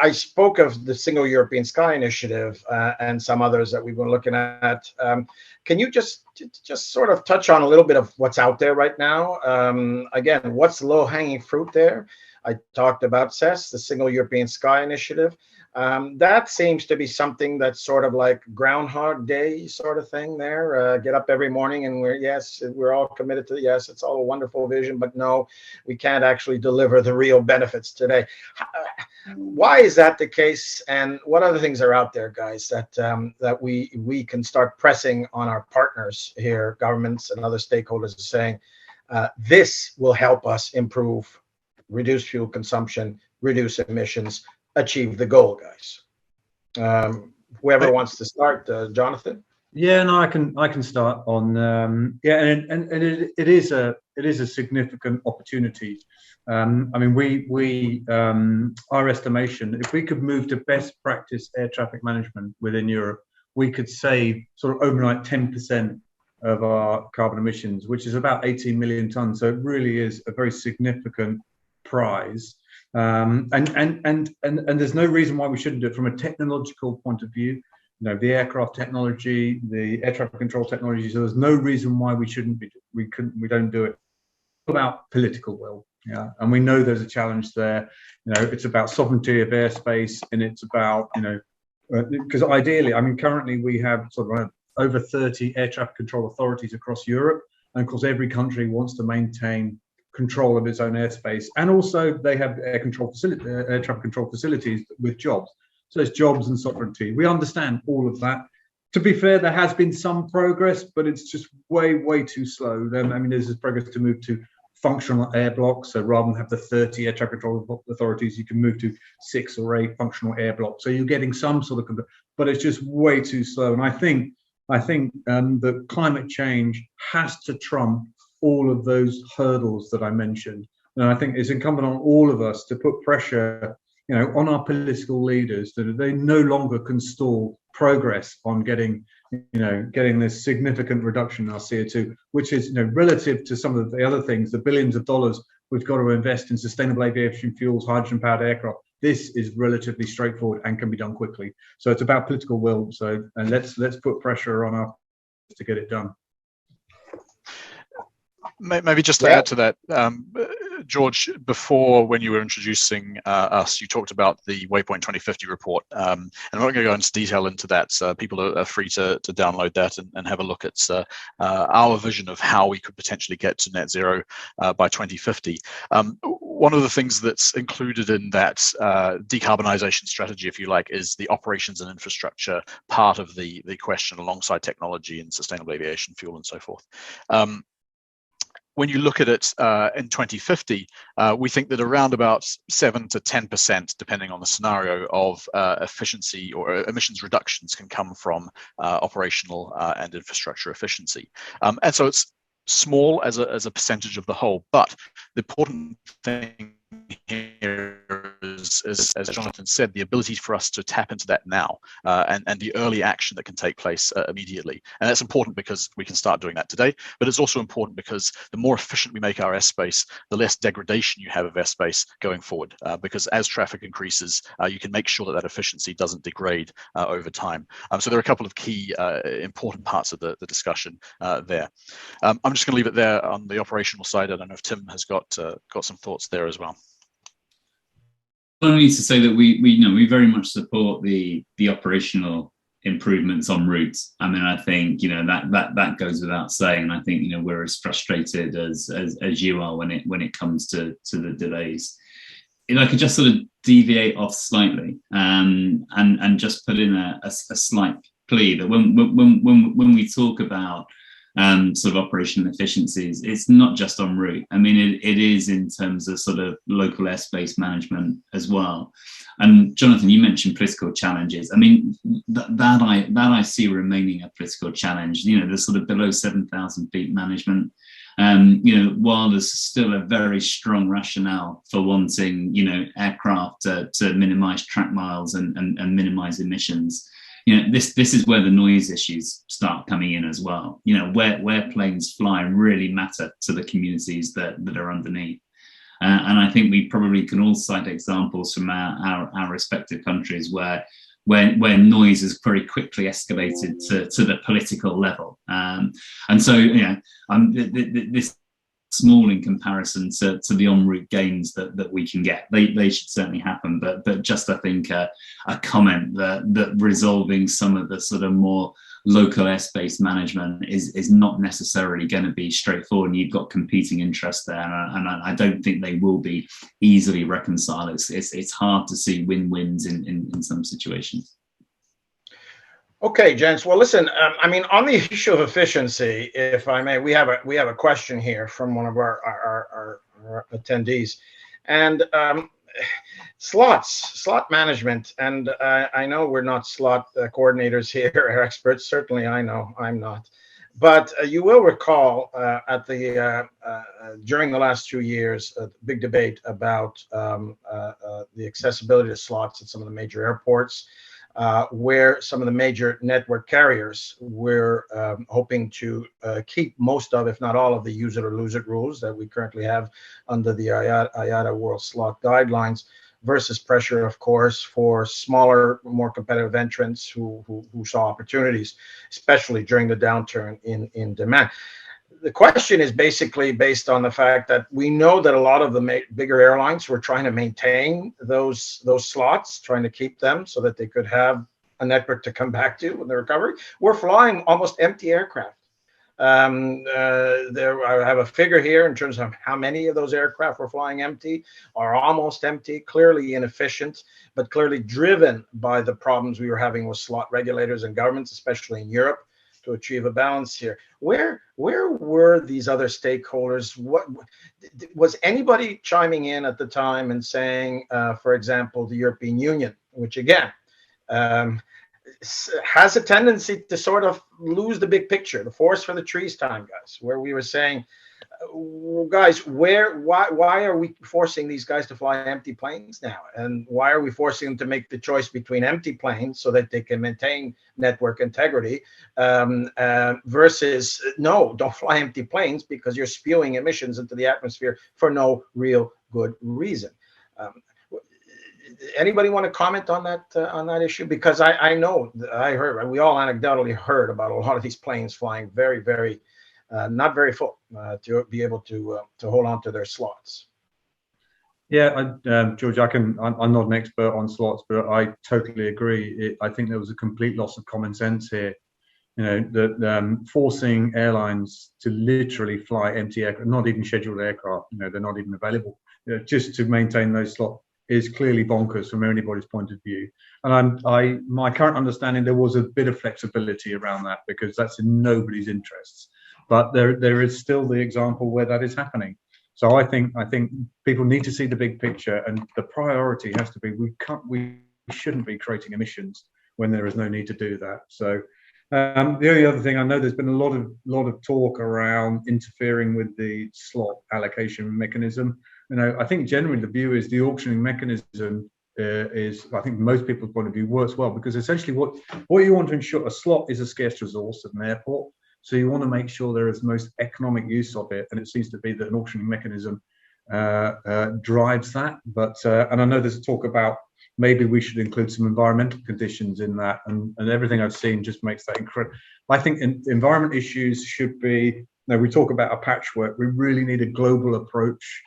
I spoke of the Single European Sky Initiative and some others that we've been looking at. Can you just sort of touch on a little bit of what's out there right now? Again, what's low-hanging fruit there? I talked about CES, the Single European Sky Initiative. That seems to be something that's sort of like Groundhog Day sort of thing there. Get up every morning and we're all committed to yes, it's all a wonderful vision, but no, we can't actually deliver the real benefits today. Why is that the case? And what other things are out there, guys, that we can start pressing on our partners here, governments and other stakeholders, saying this will help us improve, reduce fuel consumption, reduce emissions, achieve the goal, guys. Whoever wants to start, Jonathan. Yeah, no, I can start on. And it is a significant opportunity. I mean, our estimation, if we could move to best practice air traffic management within Europe, we could save sort of overnight 10% of our carbon emissions, which is about 18 million tons. So it really is a very significant prize. And there's no reason why we shouldn't do it from a technological point of view. You know, the aircraft technology, the air traffic control technology. So there's no reason why we don't do it. It's about political will, yeah. And we know there's a challenge there. You know, it's about sovereignty of airspace, and it's about, you know, because ideally, I mean, currently we have sort of over 30 air traffic control authorities across Europe, and of course every country wants to maintain control of its own airspace, and also they have air traffic control facilities with jobs. So there's jobs and sovereignty. We understand all of that. To be fair, there has been some progress, but it's just way too slow. I mean, there's this progress to move to functional air blocks. So rather than have the 30 air traffic control authorities, you can move to 6 or 8 functional air blocks. So you're getting some sort of, but it's just way too slow. And I think that climate change has to trump all of those hurdles that I mentioned. And I think it's incumbent on all of us to put pressure, you know, on our political leaders that they no longer can stall progress on getting this significant reduction in our CO2, which is, you know, relative to some of the other things, the billions of dollars we've got to invest in sustainable aviation fuels, hydrogen-powered aircraft. This is relatively straightforward and can be done quickly. So it's about political will. So, and let's put pressure on us to get it done. Maybe just to add to that, George, before when you were introducing us, you talked about the Waypoint 2050 report. And I'm not going to go into detail into that. People are free to download that and have a look at our vision of how we could potentially get to net zero by 2050. One of the things that's included in that decarbonisation strategy, if you like, is the operations and infrastructure part of the question, alongside technology and sustainable aviation fuel and so forth. When you look at it in 2050, we think that around about 7 to 10%, depending on the scenario, of efficiency or emissions reductions can come from operational and infrastructure efficiency. And so it's small as a percentage of the whole, but the important thing here is, as Jonathon said, the ability for us to tap into that now and the early action that can take place immediately. And that's important because we can start doing that today, but it's also important because the more efficient we make our airspace, the less degradation you have of airspace going forward, because as traffic increases, you can make sure that efficiency doesn't degrade over time. So there are a couple of key important parts of the discussion there. I'm just going to leave it there on the operational side. I don't know if Tim has got some thoughts there as well. I need to say that we very much support the operational improvements en route. I mean, I think, you know, that goes without saying. And I think, you know, we're as frustrated as you are when it comes to the delays. If I could just sort of deviate off slightly and just put in a slight plea that when we talk about sort of operational efficiencies, it's not just en route. I mean, it is in terms of sort of local airspace management as well. And Jonathon, you mentioned political challenges. I mean, that I see remaining a political challenge. You know, the sort of below 7,000 feet management. While there's still a very strong rationale for wanting, aircraft to minimise track miles and minimise emissions, this is where the noise issues start coming in as well. Where planes fly really matter to the communities that are underneath. And I think we probably can all cite examples from our respective countries where noise has very quickly escalated to the political level. And so, this small in comparison to the en route gains that we can get. They should certainly happen, but just I think a comment that resolving some of the sort of more local airspace management is not necessarily going to be straightforward, and you've got competing interests there, and I don't think they will be easily reconciled. It's hard to see win-wins in some situations. Okay, gents. Well, listen. On the issue of efficiency, if I may, we have a question here from one of our attendees, and slot management. And I know we're not slot coordinators here, or experts. Certainly, I know I'm not. But you will recall during the last 2 years, a big debate about the accessibility to slots at some of the major airports. Where some of the major network carriers were hoping to keep most of, if not all of, the use it or lose it rules that we currently have under the IATA World Slot Guidelines, versus pressure, of course, for smaller, more competitive entrants who saw opportunities, especially during the downturn in demand. The question is basically based on the fact that we know that a lot of the bigger airlines were trying to maintain those slots, trying to keep them so that they could have a network to come back to when the recovery. We're flying almost empty aircraft. I have a figure here in terms of how many of those aircraft were flying empty, are almost empty, clearly inefficient, but clearly driven by the problems we were having with slot regulators and governments, especially in Europe, to achieve a balance here. Where were these other stakeholders? What was anybody chiming in at the time and saying, for example, the European Union, which again has a tendency to sort of lose the big picture, the forest for the trees time, guys, where we were saying, guys, why are we forcing these guys to fly empty planes now? And why are we forcing them to make the choice between empty planes so that they can maintain network integrity versus, no, don't fly empty planes because you're spewing emissions into the atmosphere for no real good reason? Anybody want to comment on that issue? Because I know, we all anecdotally heard about a lot of these planes flying very, very not very full to be able to hold on to their slots. Yeah, George, I'm not an expert on slots, but I totally agree. I think there was a complete loss of common sense here. That forcing airlines to literally fly empty aircraft, not even scheduled aircraft, they're not even available, just to maintain those slots, is clearly bonkers from anybody's point of view. And my current understanding, there was a bit of flexibility around that because that's in nobody's interests. But there is still the example where that is happening. So I think people need to see the big picture, and the priority has to be we shouldn't be creating emissions when there is no need to do that. So the only other thing, I know there's been a lot of talk around interfering with the slot allocation mechanism. I think generally the view is the auctioning mechanism is, I think most people's point of view, works well, because essentially what you want to ensure, a slot is a scarce resource at an airport. So you want to make sure there is most economic use of it, and it seems to be that an auctioning mechanism drives that. But and I know there's talk about maybe we should include some environmental conditions in that, and everything I've seen just makes that incredible. I think environment issues should be. We talk about a patchwork. We really need a global approach.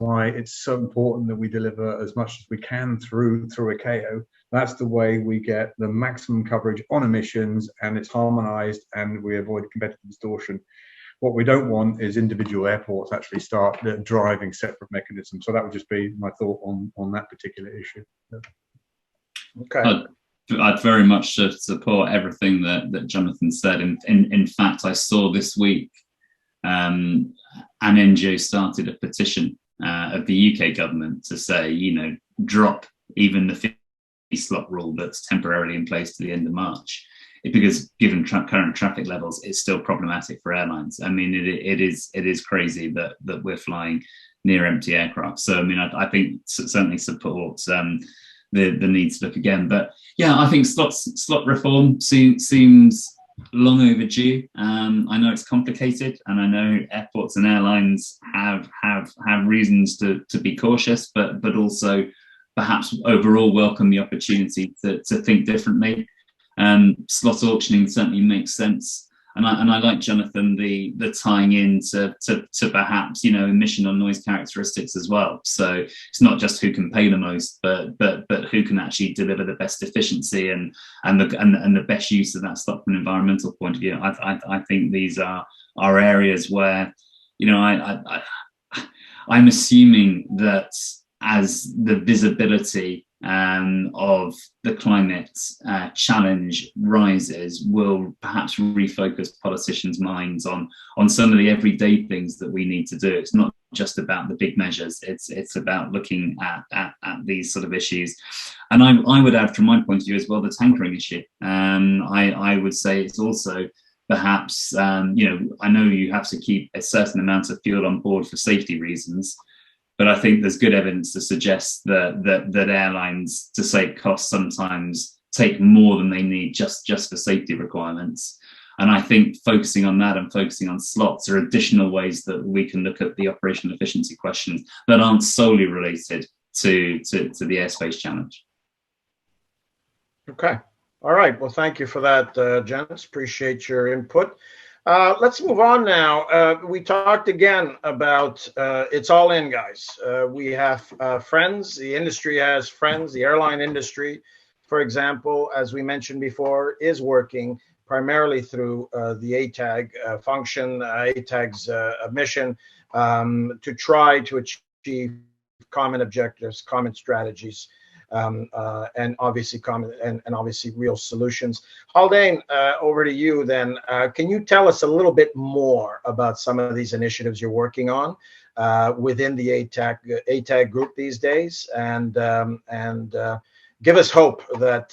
Why it's so important that we deliver as much as we can through ICAO. That's the way we get the maximum coverage on emissions, and it's harmonized, and we avoid competitive distortion. What we don't want is individual airports actually start driving separate mechanisms. So that would just be my thought on that particular issue. Okay. I'd very much support everything that Jonathon said. In fact, I saw this week an NGO started a petition of the UK government to say, drop even the 50 slot rule that's temporarily in place to the end of March. because given current traffic levels, it's still problematic for airlines. I mean, it is crazy that we're flying near empty aircraft. So I mean, I think certainly supports the need to look again. But yeah, I think slot reform seems long overdue. I know it's complicated, and I know airports and airlines have reasons to be cautious, but also perhaps overall welcome the opportunity to think differently. Slot auctioning certainly makes sense, and I like, Jonathon, the tying in to perhaps, you know, emission or noise characteristics as well. So it's not just who can pay the most, but who can actually deliver the best efficiency and the best use of that slot from an environmental point of view. I think these are areas where, you know, I'm assuming that as the visibility of the climate challenge rises, will perhaps refocus politicians' minds on some of the everyday things that we need to do. It's not just about the big measures, it's about looking at these sort of issues. And I would add, from my point of view as well, the tankering issue. I would say it's also perhaps, you know, I know you have to keep a certain amount of fuel on board for safety reasons, but I think there's good evidence to suggest that airlines, to save costs, sometimes take more than they need just for safety requirements. And I think focusing on that and focusing on slots are additional ways that we can look at the operational efficiency questions that aren't solely related to the airspace challenge. Okay. All right. Well, thank you for that, gents. Appreciate your input. Let's move on now. We talked again about it's all in, guys. We have friends. The industry has friends. The airline industry, for example, as we mentioned before, is working primarily through the ATAG function, ATAG's mission, to try to achieve common objectives, common strategies, and obviously common and obviously real solutions. Haldane, over to you then. Can you tell us a little bit more about some of these initiatives you're working on within the ATAG group these days, and give us hope that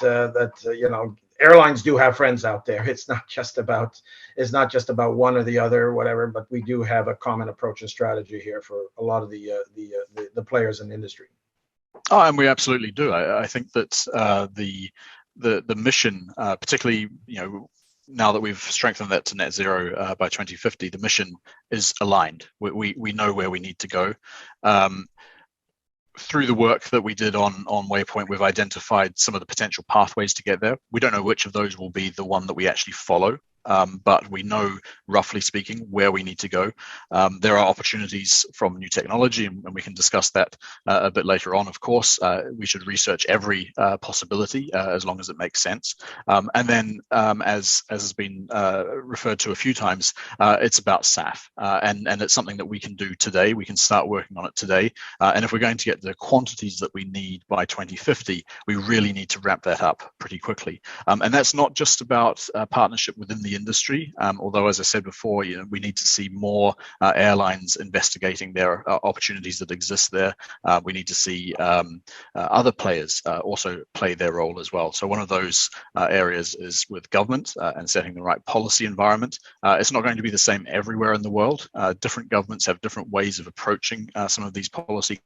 you know, airlines do have friends out there. It's not just about one or the other or whatever, but we do have a common approach and strategy here for a lot of the players in the industry. Oh, and we absolutely do. I think that the mission, particularly, you know, now that we've strengthened that to net zero by 2050, the mission is aligned. We know where we need to go. Through the work that we did on Waypoint, we've identified some of the potential pathways to get there. We don't know which of those will be the one that we actually follow. But we know, roughly speaking, where we need to go. There are opportunities from new technology, and we can discuss that a bit later on, of course. We should research every possibility as long as it makes sense. And then, as has been referred to a few times, it's about SAF, and it's something that we can do today. We can start working on it today. And if we're going to get the quantities that we need by 2050, we really need to wrap that up pretty quickly. And that's not just about partnership within the industry, although, as I said before, you know, we need to see more airlines investigating their opportunities that exist there. We need to see other players also play their role as well. So one of those areas is with government and setting the right policy environment. It's not going to be the same everywhere in the world. Different governments have different ways of approaching some of these policy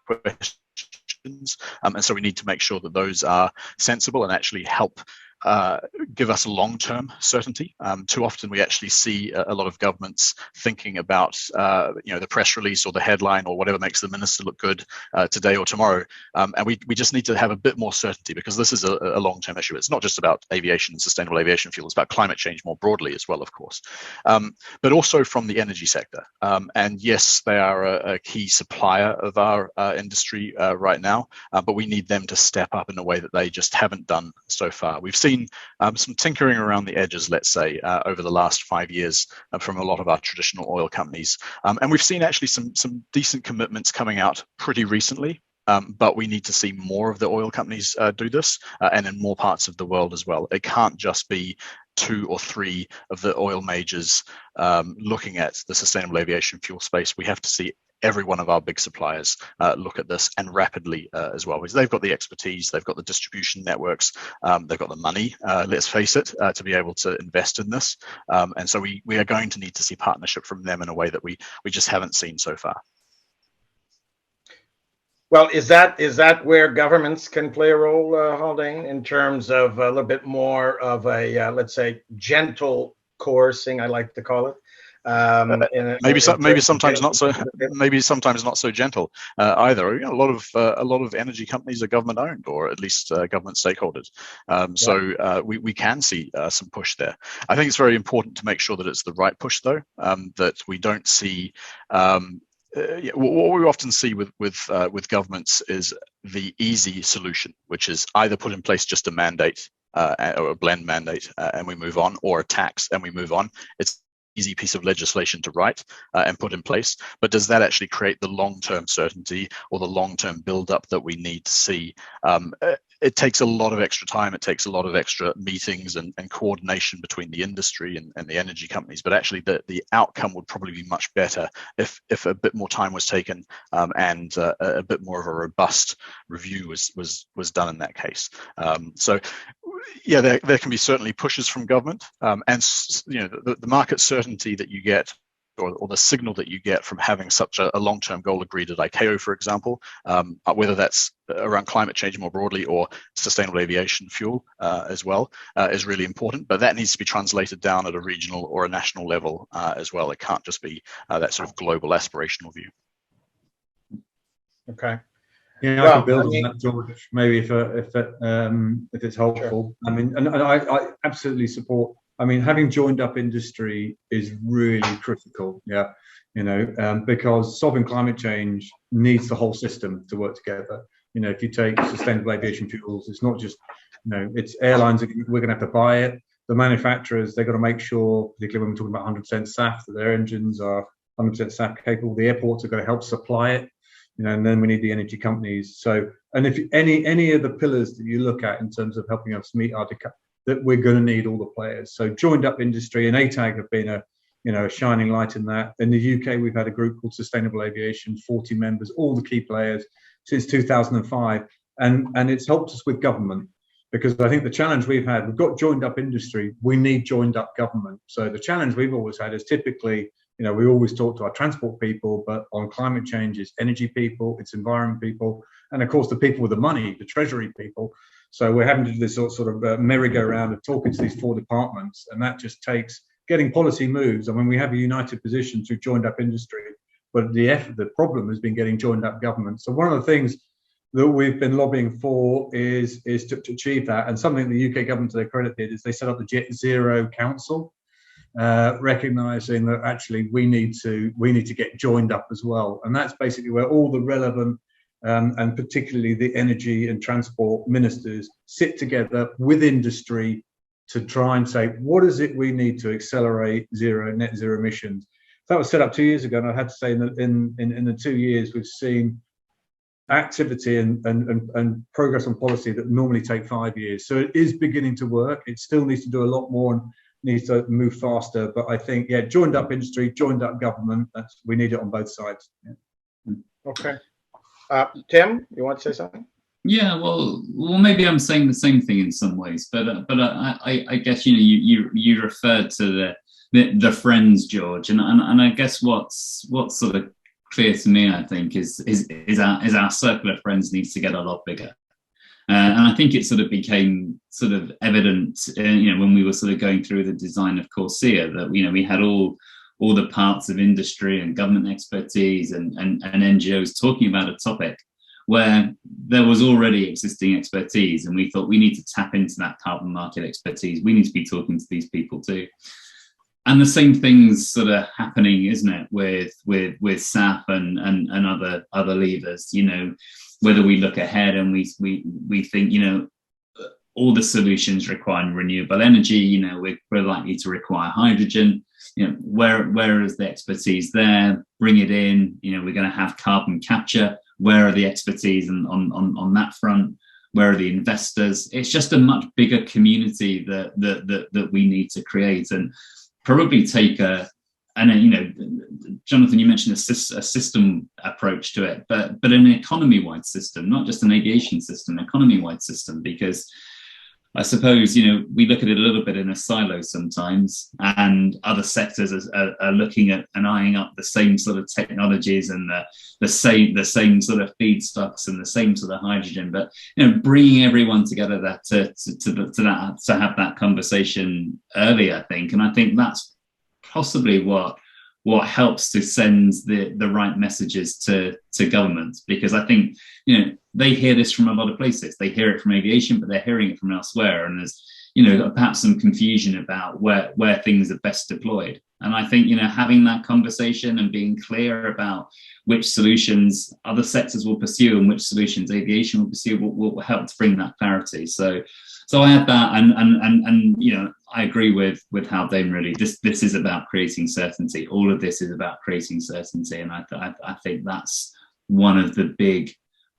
questions, and so we need to make sure that those are sensible and actually help give us long-term certainty. Too often we actually see a lot of governments thinking about you know, the press release or the headline or whatever makes the minister look good today or tomorrow, and we just need to have a bit more certainty, because this is a long-term issue. It's not just about aviation and sustainable aviation fuel, it's about climate change more broadly as well, of course, but also from the energy sector. And yes, they are a key supplier of our industry right now, but we need them to step up in a way that they just haven't done so far. We've seen some tinkering around the edges, let's say, over the last 5 years from a lot of our traditional oil companies. And we've seen actually some decent commitments coming out pretty recently. But we need to see more of the oil companies do this, and in more parts of the world as well. It can't just be 2 or 3 of the oil majors looking at the sustainable aviation fuel space. We have to see every one of our big suppliers look at this, and rapidly as well, because they've got the expertise, they've got the distribution networks, they've got the money, let's face it, to be able to invest in this. And so we are going to need to see partnership from them in a way that we just haven't seen so far. Well, is that where governments can play a role, Haldane, in terms of a little bit more of a, let's say, gentle coercing, I like to call it? Maybe sometimes not so. Maybe sometimes not so gentle either. A lot of energy companies are government owned, or at least government stakeholders. So we can see some push there. I think it's very important to make sure that it's the right push, though. That we don't see. What we often see with governments is the easy solution, which is either put in place just a mandate or a blend mandate and we move on, or a tax and we move on. It's easy piece of legislation to write and put in place, but does that actually create the long-term certainty or the long-term build-up that we need to see? It takes a lot of extra time, it takes a lot of extra meetings and coordination between the industry and the energy companies, but actually the outcome would probably be much better if a bit more time was taken and a bit more of a robust review was done in that case. So yeah, there can be certainly pushes from government, and the market certainty that you get, or the signal that you get from having such a long-term goal agreed at ICAO, for example, whether that's around climate change more broadly or sustainable aviation fuel as well, is really important. But that needs to be translated down at a regional or a national level as well. It can't just be that sort of global aspirational view. Okay. Yeah, I can build on that, George. Maybe if it's helpful. Sure. I mean, and I absolutely support. I mean, having joined up industry is really critical. Yeah, because solving climate change needs the whole system to work together. If you take sustainable aviation fuels, it's not just it's airlines. We're going to have to buy it. The manufacturers, they've got to make sure, particularly when we're talking about 100% SAF, that their engines are 100% SAF capable. The airports are going to help supply it. And then we need the energy companies. So, and if any of the pillars that you look at in terms of helping us meet our that we're going to need all the players. So joined up industry and ATAG have been a shining light in that. In the UK, we've had a group called Sustainable Aviation, 40 members, all the key players since 2005, and it's helped us with government, because I think the challenge we've got joined up industry, we need joined up government. So the challenge we've always had is typically, we always talk to our transport people, but on climate change, it's energy people, it's environment people, and of course the people with the money, the treasury people. So we're having to do this sort of merry-go-round of talking to these four departments, and that just takes getting policy moves. And when we have a united position through joined up industry, but the problem has been getting joined up government. So one of the things that we've been lobbying for is to achieve that. And something the UK government, to their credit, did is they set up the Jet Zero Council, recognizing that actually we need to get joined up as well. And that's basically where all the relevant and particularly the energy and transport ministers sit together with industry to try and say, what is it we need to accelerate net zero emissions? That was set up 2 years ago, and I had to say that in the 2 years we've seen activity and progress on policy that normally take 5 years. So it is beginning to work. It still needs to do a lot more and needs to move faster. But I think, joined up industry, joined up government, we need it on both sides. Yeah. Okay. Tim, you want to say something? Yeah, well, maybe I'm saying the same thing in some ways, but I guess you referred to the friends, George, and I guess what's sort of clear to me, I think, is our circle of friends needs to get a lot bigger, and I think it sort of became sort of evident, when we were sort of going through the design of CORSIA, that we had all the parts of industry and government expertise and NGOs talking about a topic where there was already existing expertise, and we thought we need to tap into that carbon market expertise. We need to be talking to these people too. And the same thing's sort of happening, isn't it, with SAF and other levers, whether we look ahead and we think, all the solutions require renewable energy, we're likely to require hydrogen, where is the expertise there? Bring it in, we're going to have carbon capture. Where are the expertise on that front? Where are the investors? It's just a much bigger community that we need to create, and probably take a you know, Jonathon, you mentioned a system approach to it, but an economy-wide system, not just an aviation system, economy-wide system, because I suppose, you know, we look at it a little bit in a silo sometimes, and other sectors are looking at and eyeing up the same sort of technologies and the same sort of feedstocks and the same sort of hydrogen. But, you know, bringing everyone together to have that conversation early, I think, and I think that's possibly what helps to send the right messages to governments, because I think, you know, they hear this from a lot of places. They hear it from aviation, but they're hearing it from elsewhere, and there's, you know, perhaps some confusion about where things are best deployed. And I think, you know, having that conversation and being clear about which solutions other sectors will pursue and which solutions aviation will pursue will help to bring that clarity. So I have that, and you know, I agree with Haldane. Really, this is about creating certainty. All of this is about creating certainty, and I think that's one of the big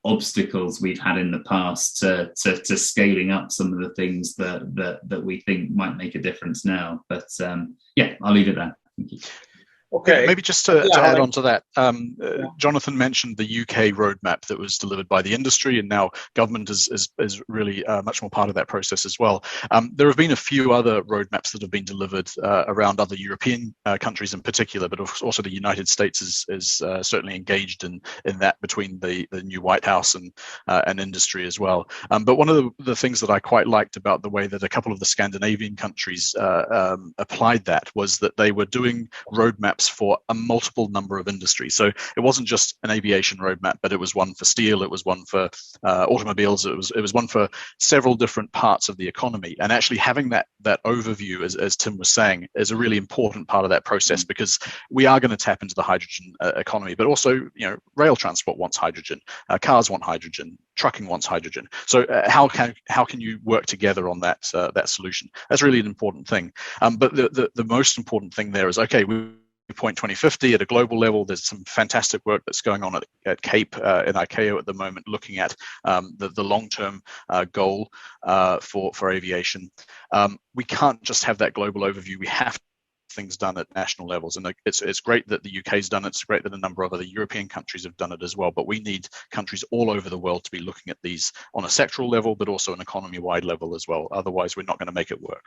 obstacles we've had in the past to scaling up some of the things that we think might make a difference now. But yeah, I'll leave it there. Thank you. Okay. Maybe just to add on to that, Jonathon mentioned the UK roadmap that was delivered by the industry, and now government is really much more part of that process as well. There have been a few other roadmaps that have been delivered around other European countries in particular, but also the United States is certainly engaged in that between the new White House and industry as well. But one of the things that I quite liked about the way that a couple of the Scandinavian countries applied that was that they were doing roadmaps for a multiple number of industries. So it wasn't just an aviation roadmap, but it was one for steel, it was one for automobiles, it was one for several different parts of the economy. And actually having that overview, as Tim was saying, is a really important part of that process, because we are going to tap into the hydrogen economy, but also, you know, rail transport wants hydrogen, cars want hydrogen, trucking wants hydrogen. So how can you work together on that solution? That's really an important thing. But the most important thing there is, okay, Waypoint 2050 at a global level. There's some fantastic work that's going on at CAPE in ICAO at the moment, looking at the long-term goal for aviation. We can't just have that global overview. We have things done at national levels, and it's great that the UK's done it. It's great that a number of other European countries have done it as well, but we need countries all over the world to be looking at these on a sectoral level, but also an economy-wide level as well. Otherwise, we're not going to make it work.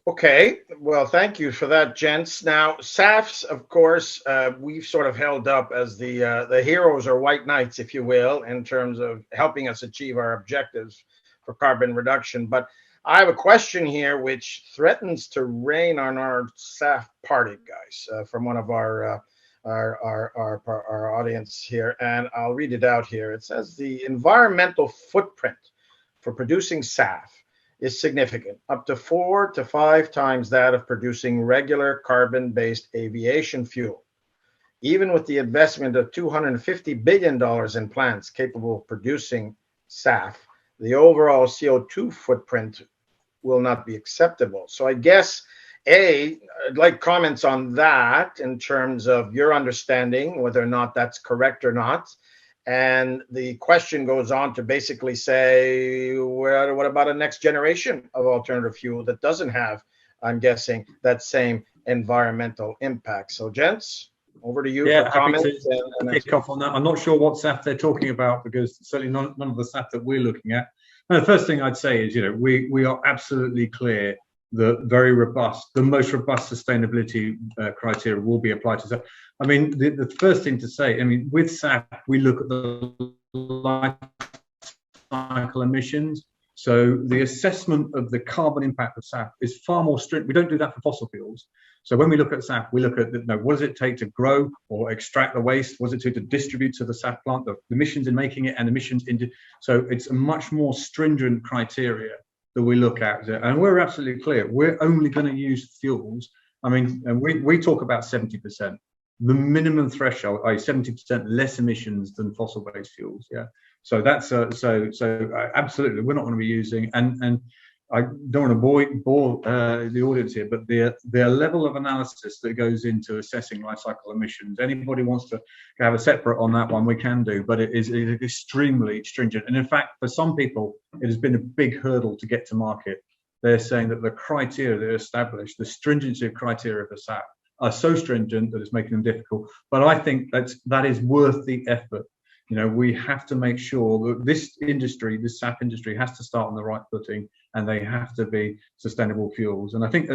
Okay, well, thank you for that, gents. Now, SAFs, of course, we've sort of held up as the heroes or white knights, if you will, in terms of helping us achieve our objectives for carbon reduction. But I have a question here which threatens to rain on our SAF party, guys, from one of our audience here, and I'll read it out here. It says the environmental footprint for producing SAF is significant, up to 4 to 5 times that of producing regular carbon-based aviation fuel. Even with the investment of $250 billion in plants capable of producing SAF, the overall CO2 footprint will not be acceptable. So I guess, I'd like comments on that in terms of your understanding, whether or not that's correct or not. And the question goes on to basically say, what about a next generation of alternative fuel that doesn't have, I'm guessing, that same environmental impact? So, gents, over to you for comments. Kick off on that. I'm not sure what SAF they're talking about, because certainly none of the SAF that we're looking at. And the first thing I'd say is, you know, we are absolutely clear that the most robust sustainability criteria will be applied to SAF. I mean, the first thing to say, I mean, with SAF, we look at the life cycle emissions. So the assessment of the carbon impact of SAF is far more strict. We don't do that for fossil fuels. So when we look at SAF, we look at, what does it take to grow or extract the waste? What does it take to distribute to the SAF plant, the emissions in making it and emissions into, so it's a much more stringent criteria that we look at. And we're absolutely clear, we're only going to use fuels. I mean, and we talk about 70%. The minimum threshold, 70% less emissions than fossil-based fuels. Yeah, so that's absolutely we're not going to be using. And I don't want to bore the audience here, but the level of analysis that goes into assessing life cycle emissions. Anybody wants to have a separate on that one, we can do, but it is extremely stringent. And in fact, for some people, it has been a big hurdle to get to market. they're saying that the criteria they're established, the stringency of criteria for SAF, are so stringent that it's making them difficult. But I think that is worth the effort. You know, we have to make sure that this industry, this SAF industry, has to start on the right footing, and they have to be sustainable fuels. And I think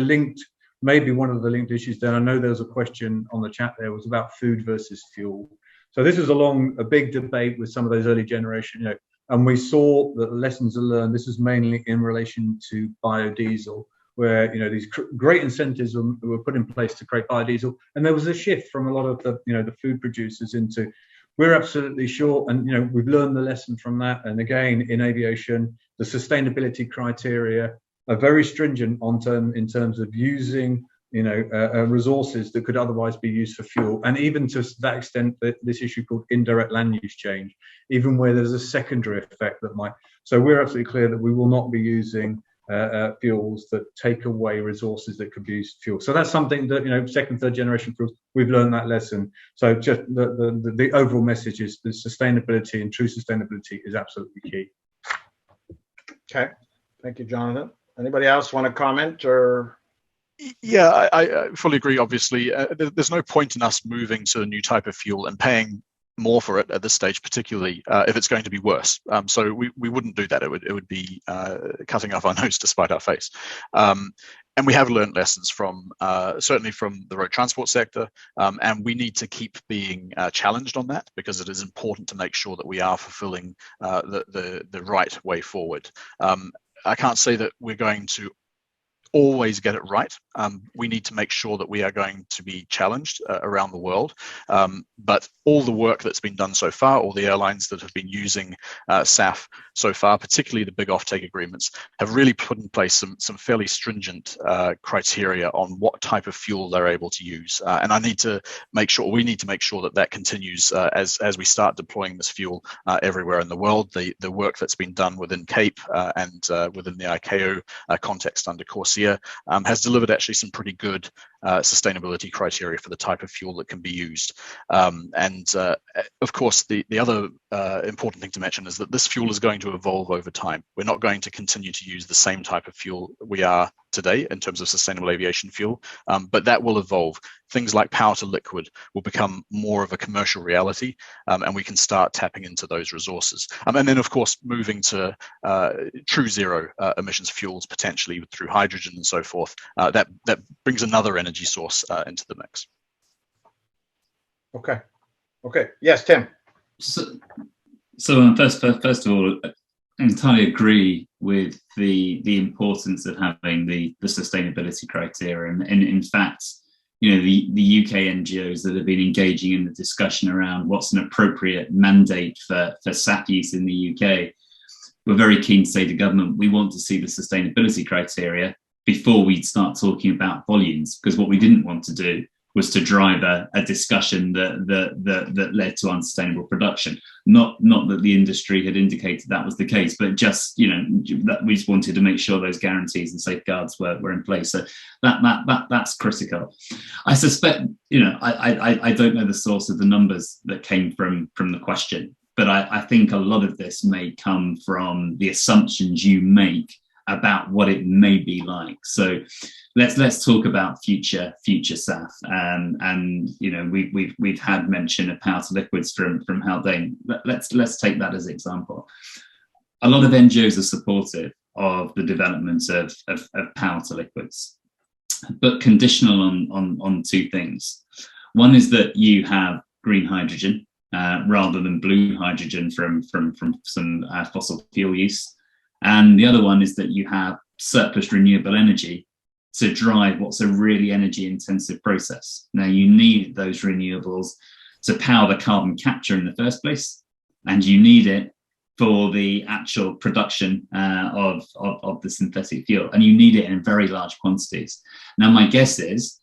maybe one of the linked issues there, I know there was a question on the chat there, was about food versus fuel. So this is a big debate with some of those early generation, you know, and we saw that lessons are learned. This is mainly in relation to biodiesel, where, you know, these great incentives were put in place to create biodiesel, and there was a shift from a lot of the, you know, the food producers into, we're absolutely sure, and, you know, we've learned the lesson from that. And again, in aviation, the sustainability criteria are very stringent in terms of using, you know, resources that could otherwise be used for fuel, and even to that extent, this issue called indirect land use change, even where there's a secondary effect that might. So we're absolutely clear that we will not be using fuels that take away resources that could be used for fuel. So that's something that, you know, second, third generation fuels, we've learned that lesson. So just the overall message is the sustainability, and true sustainability is absolutely key. Okay, thank you, Jonathan. Anybody else want to comment or? Yeah, I fully agree. Obviously, there's no point in us moving to a new type of fuel and paying more for it at this stage, particularly if it's going to be worse. So we wouldn't do that. It would be cutting off our nose to spite our face. And we have learned lessons from certainly from the road transport sector, and we need to keep being challenged on that, because it is important to make sure that we are fulfilling the right way forward. I can't say that we're going to always get it right. We need to make sure that we are going to be challenged around the world. But all the work that's been done so far, all the airlines that have been using SAF so far, particularly the big offtake agreements, have really put in place some fairly stringent criteria on what type of fuel they're able to use. And we need to make sure that continues as we start deploying this fuel everywhere in the world. The work that's been done within CAPE and within the ICAO context under CORSIA has delivered actually some pretty good sustainability criteria for the type of fuel that can be used. And of course, the other important thing to mention is that this fuel is going to evolve over time. We're not going to continue to use the same type of fuel we are today in terms of sustainable aviation fuel, but that will evolve. Things like power to liquid will become more of a commercial reality, and we can start tapping into those resources. And then, of course, moving to true zero emissions fuels, potentially through hydrogen and so forth, that brings another energy source into the mix. Okay. Yes, Tim. So first of all, I entirely agree with the importance of having the sustainability criteria, and in fact, you know, the UK NGOs that have been engaging in the discussion around what's an appropriate mandate for SAF use in the UK, we're very keen to say to government, we want to see the sustainability criteria before we start talking about volumes, because what we didn't want to do was to drive a discussion that led to unsustainable production. Not that the industry had indicated that was the case, but just, you know, that we just wanted to make sure those guarantees and safeguards were in place. So that's critical. I suspect, you know, I don't know the source of the numbers that came from the question, but I think a lot of this may come from the assumptions you make about what it may be like. So let's talk about future SAF, and you know, we've had mention of power to liquids from Haldane. Let's take that as an example. A lot of NGOs are supportive of the development of power to liquids, but conditional on two things. One is that you have green hydrogen rather than blue hydrogen from some fossil fuel use. And the other one is that you have surplus renewable energy to drive what's a really energy intensive process. Now, you need those renewables to power the carbon capture in the first place, and you need it for the actual production of the synthetic fuel, and you need it in very large quantities. Now, my guess is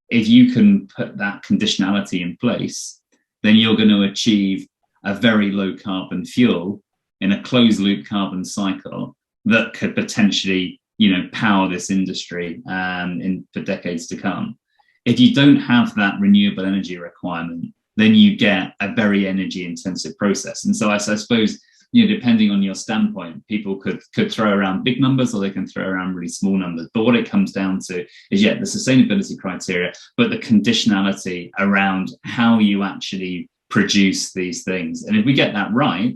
if you can put that conditionality in place, then you're going to achieve a very low carbon fuel in a closed loop carbon cycle that could potentially, you know, power this industry for decades to come. If you don't have that renewable energy requirement, then you get a very energy intensive process. And so I suppose depending on your standpoint, people could throw around big numbers or they can throw around really small numbers. But what it comes down to is, the sustainability criteria, but the conditionality around how you actually produce these things. And if we get that right,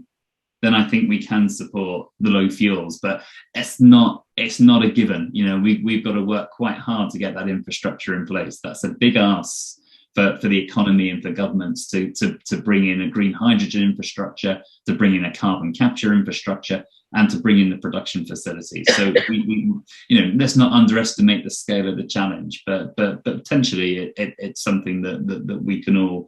then I think we can support the low fuels. But it's not a given. We've got to work quite hard to get that infrastructure in place. That's a big ask for the economy and for governments to bring in a green hydrogen infrastructure, to bring in a carbon capture infrastructure, and to bring in the production facilities. So we let's not underestimate the scale of the challenge, but potentially it's something that we can all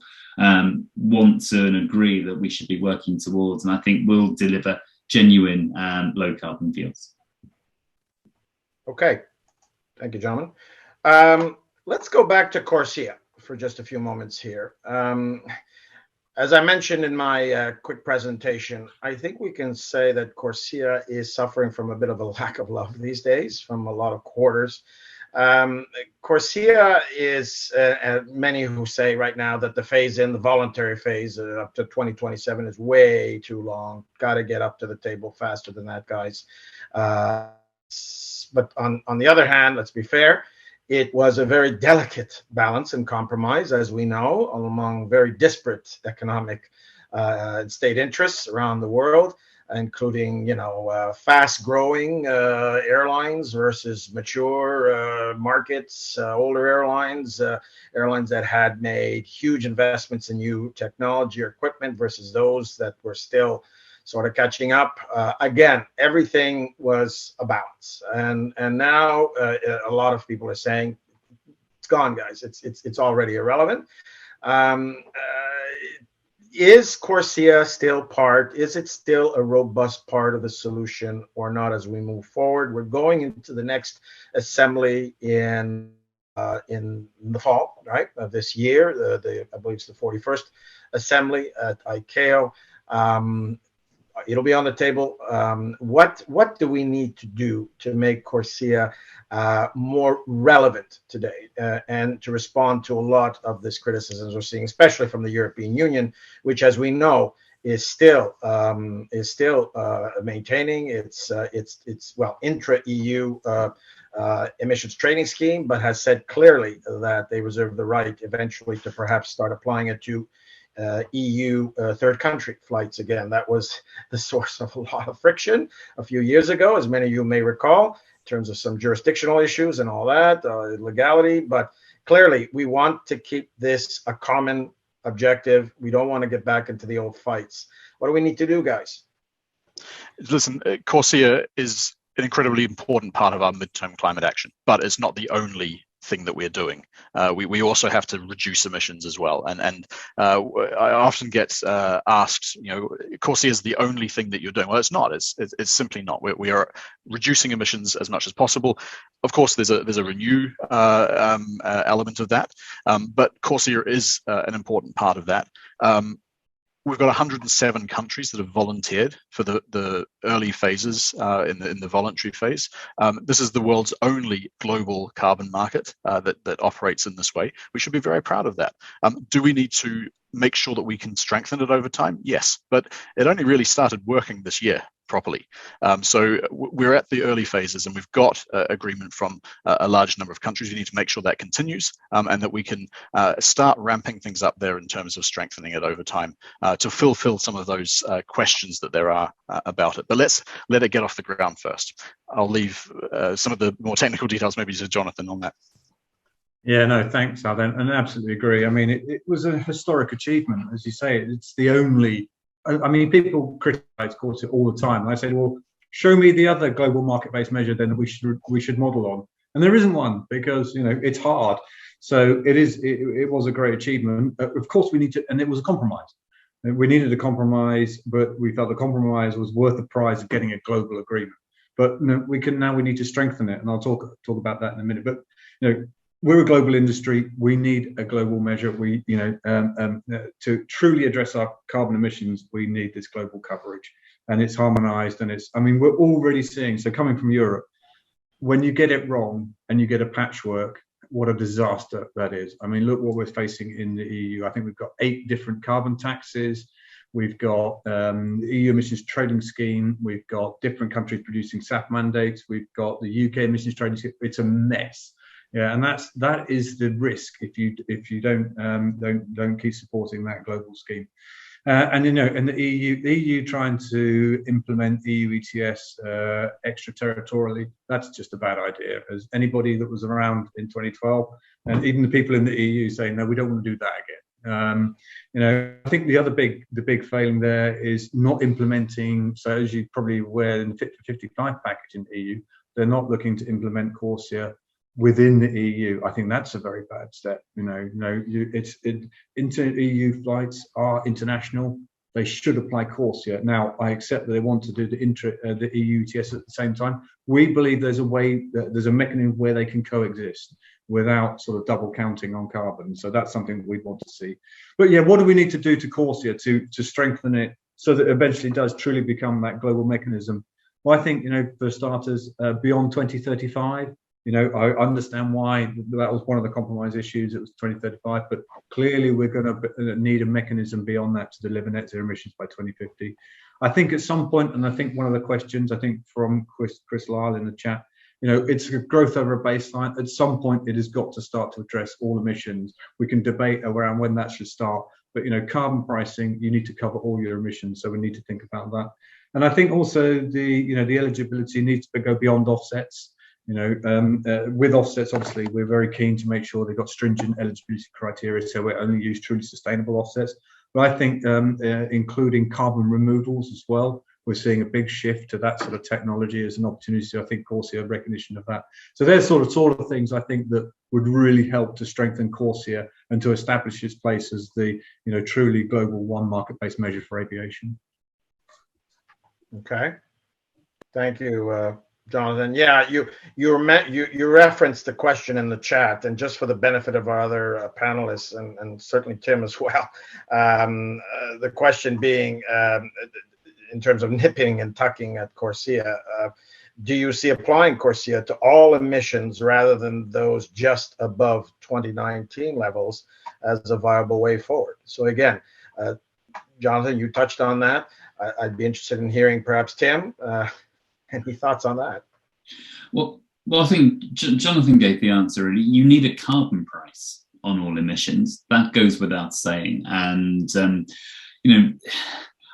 want to and agree that we should be working towards, and I think will deliver genuine low carbon fuels. Okay, thank you, gentlemen. Let's go back to CORSIA for just a few moments here. As I mentioned in my quick presentation, I think we can say that CORSIA is suffering from a bit of a lack of love these days from a lot of quarters. CORSIA is, many who say right now that the phase-in, the voluntary phase up to 2027 is way too long. Got to get up to the table faster than that, guys. But on the other hand, let's be fair, it was a very delicate balance and compromise, as we know, among very disparate economic and state interests around the world, including, fast-growing airlines versus mature markets, older airlines, airlines that had made huge investments in new technology or equipment versus those that were still sort of catching up. Again, everything was a balance, and now a lot of people are saying it's gone, guys. It's already irrelevant. Is CORSIA still part? Is it still a robust part of the solution or not as we move forward? We're going into the next assembly in the fall, right, of this year. I believe it's the 41st assembly at ICAO. It'll be on the table. What do we need to do to make CORSIA more relevant today and to respond to a lot of this criticisms we're seeing, especially from the European Union, which, as we know, is still maintaining its intra-EU emissions trading scheme, but has said clearly that they reserve the right eventually to perhaps start applying it to EU third country flights again. That was the source of a lot of friction a few years ago, as many of you may recall, in terms of some jurisdictional issues and all that, legality. But clearly, we want to keep this a common objective. We don't want to get back into the old fights. What do we need to do, guys? Listen, CORSIA is an incredibly important part of our midterm climate action, but it's not the only thing that we're doing. We also have to reduce emissions as well. And I often get asked, CORSIA is the only thing that you're doing. Well, it's not. It's simply not. We are reducing emissions as much as possible. Of course, there's a renew element of that, but CORSIA is an important part of that. We've got 107 countries that have volunteered for the early phases in the voluntary phase. This is the world's only global carbon market that operates in this way. We should be very proud of that. Do we need to make sure that we can strengthen it over time? Yes, but it only really started working this year properly. So we're at the early phases, and we've got agreement from a large number of countries. We need to make sure that continues and that we can start ramping things up there in terms of strengthening it over time to fulfill some of those questions that there are about it. But let's let it get off the ground first. I'll leave some of the more technical details maybe to Jonathon on that. Yeah, no, thanks, Haldane, and I absolutely agree. I mean, it was a historic achievement, as you say. It's the only. I mean, people criticize CORSIA all the time. And I say, well, show me the other global market-based measure then we should model on. And there isn't one because it's hard. So it was a great achievement. Of course, we need to, and it was a compromise. We needed a compromise, but we felt the compromise was worth the price of getting a global agreement. But we need to strengthen it, and I'll talk about that in a minute. But we're a global industry. We need a global measure. To truly address our carbon emissions, we need this global coverage, and it's harmonised. And we're already seeing. So coming from Europe, when you get it wrong and you get a patchwork, what a disaster that is. I mean, look what we're facing in the EU. I think we've got 8 different carbon taxes. We've got the EU emissions trading scheme. We've got different countries producing SAF mandates. We've got the UK emissions trading scheme. It's a mess. Yeah, and that is the risk if you don't keep supporting that global scheme. And the EU trying to implement EU ETS extraterritorially, that's just a bad idea. As anybody that was around in 2012, and even the people in the EU saying, no, we don't want to do that again. I think the big failing there is not implementing. So as you probably aware, in the Fit for 55 package in the EU, they're not looking to implement CORSIA within the EU. I think that's a very bad step. Inter-EU flights are international. They should apply CORSIA. Now, I accept that they want to do the EU ETS at the same time. We believe there's a mechanism where they can coexist without sort of double counting on carbon. So that's something we want to see. But yeah, what do we need to do to CORSIA to strengthen it so that it eventually does truly become that global mechanism? Well, I think, for starters, beyond 2035, I understand why that was one of the compromise issues. It was 2035, but clearly we're going to need a mechanism beyond that to deliver net zero emissions by 2050. I think at some point, and I think one of the questions, I think from Chris Lyle in the chat, it's a growth over a baseline. At some point, it has got to start to address all emissions. We can debate around when that should start, but carbon pricing, you need to cover all your emissions, so we need to think about that. And I think also the eligibility needs to go beyond offsets. With offsets, obviously, we're very keen to make sure they've got stringent eligibility criteria, so we only use truly sustainable offsets. But I think including carbon removals as well, we're seeing a big shift to that sort of technology as an opportunity. So I think CORSIA recognition of that. So there's sort of things I think that would really help to strengthen CORSIA and to establish its place as the truly global one market-based measure for aviation. Okay, thank you. Jonathon, yeah, you referenced the question in the chat, and just for the benefit of our other panelists and certainly Tim as well, the question being in terms of nipping and tucking at CORSIA, do you see applying CORSIA to all emissions rather than those just above 2019 levels as a viable way forward? So again, Jonathon, you touched on that. I'd be interested in hearing perhaps Tim. Any thoughts on that? Well, I think Jonathon gave the answer. Really, you need a carbon price on all emissions. That goes without saying. And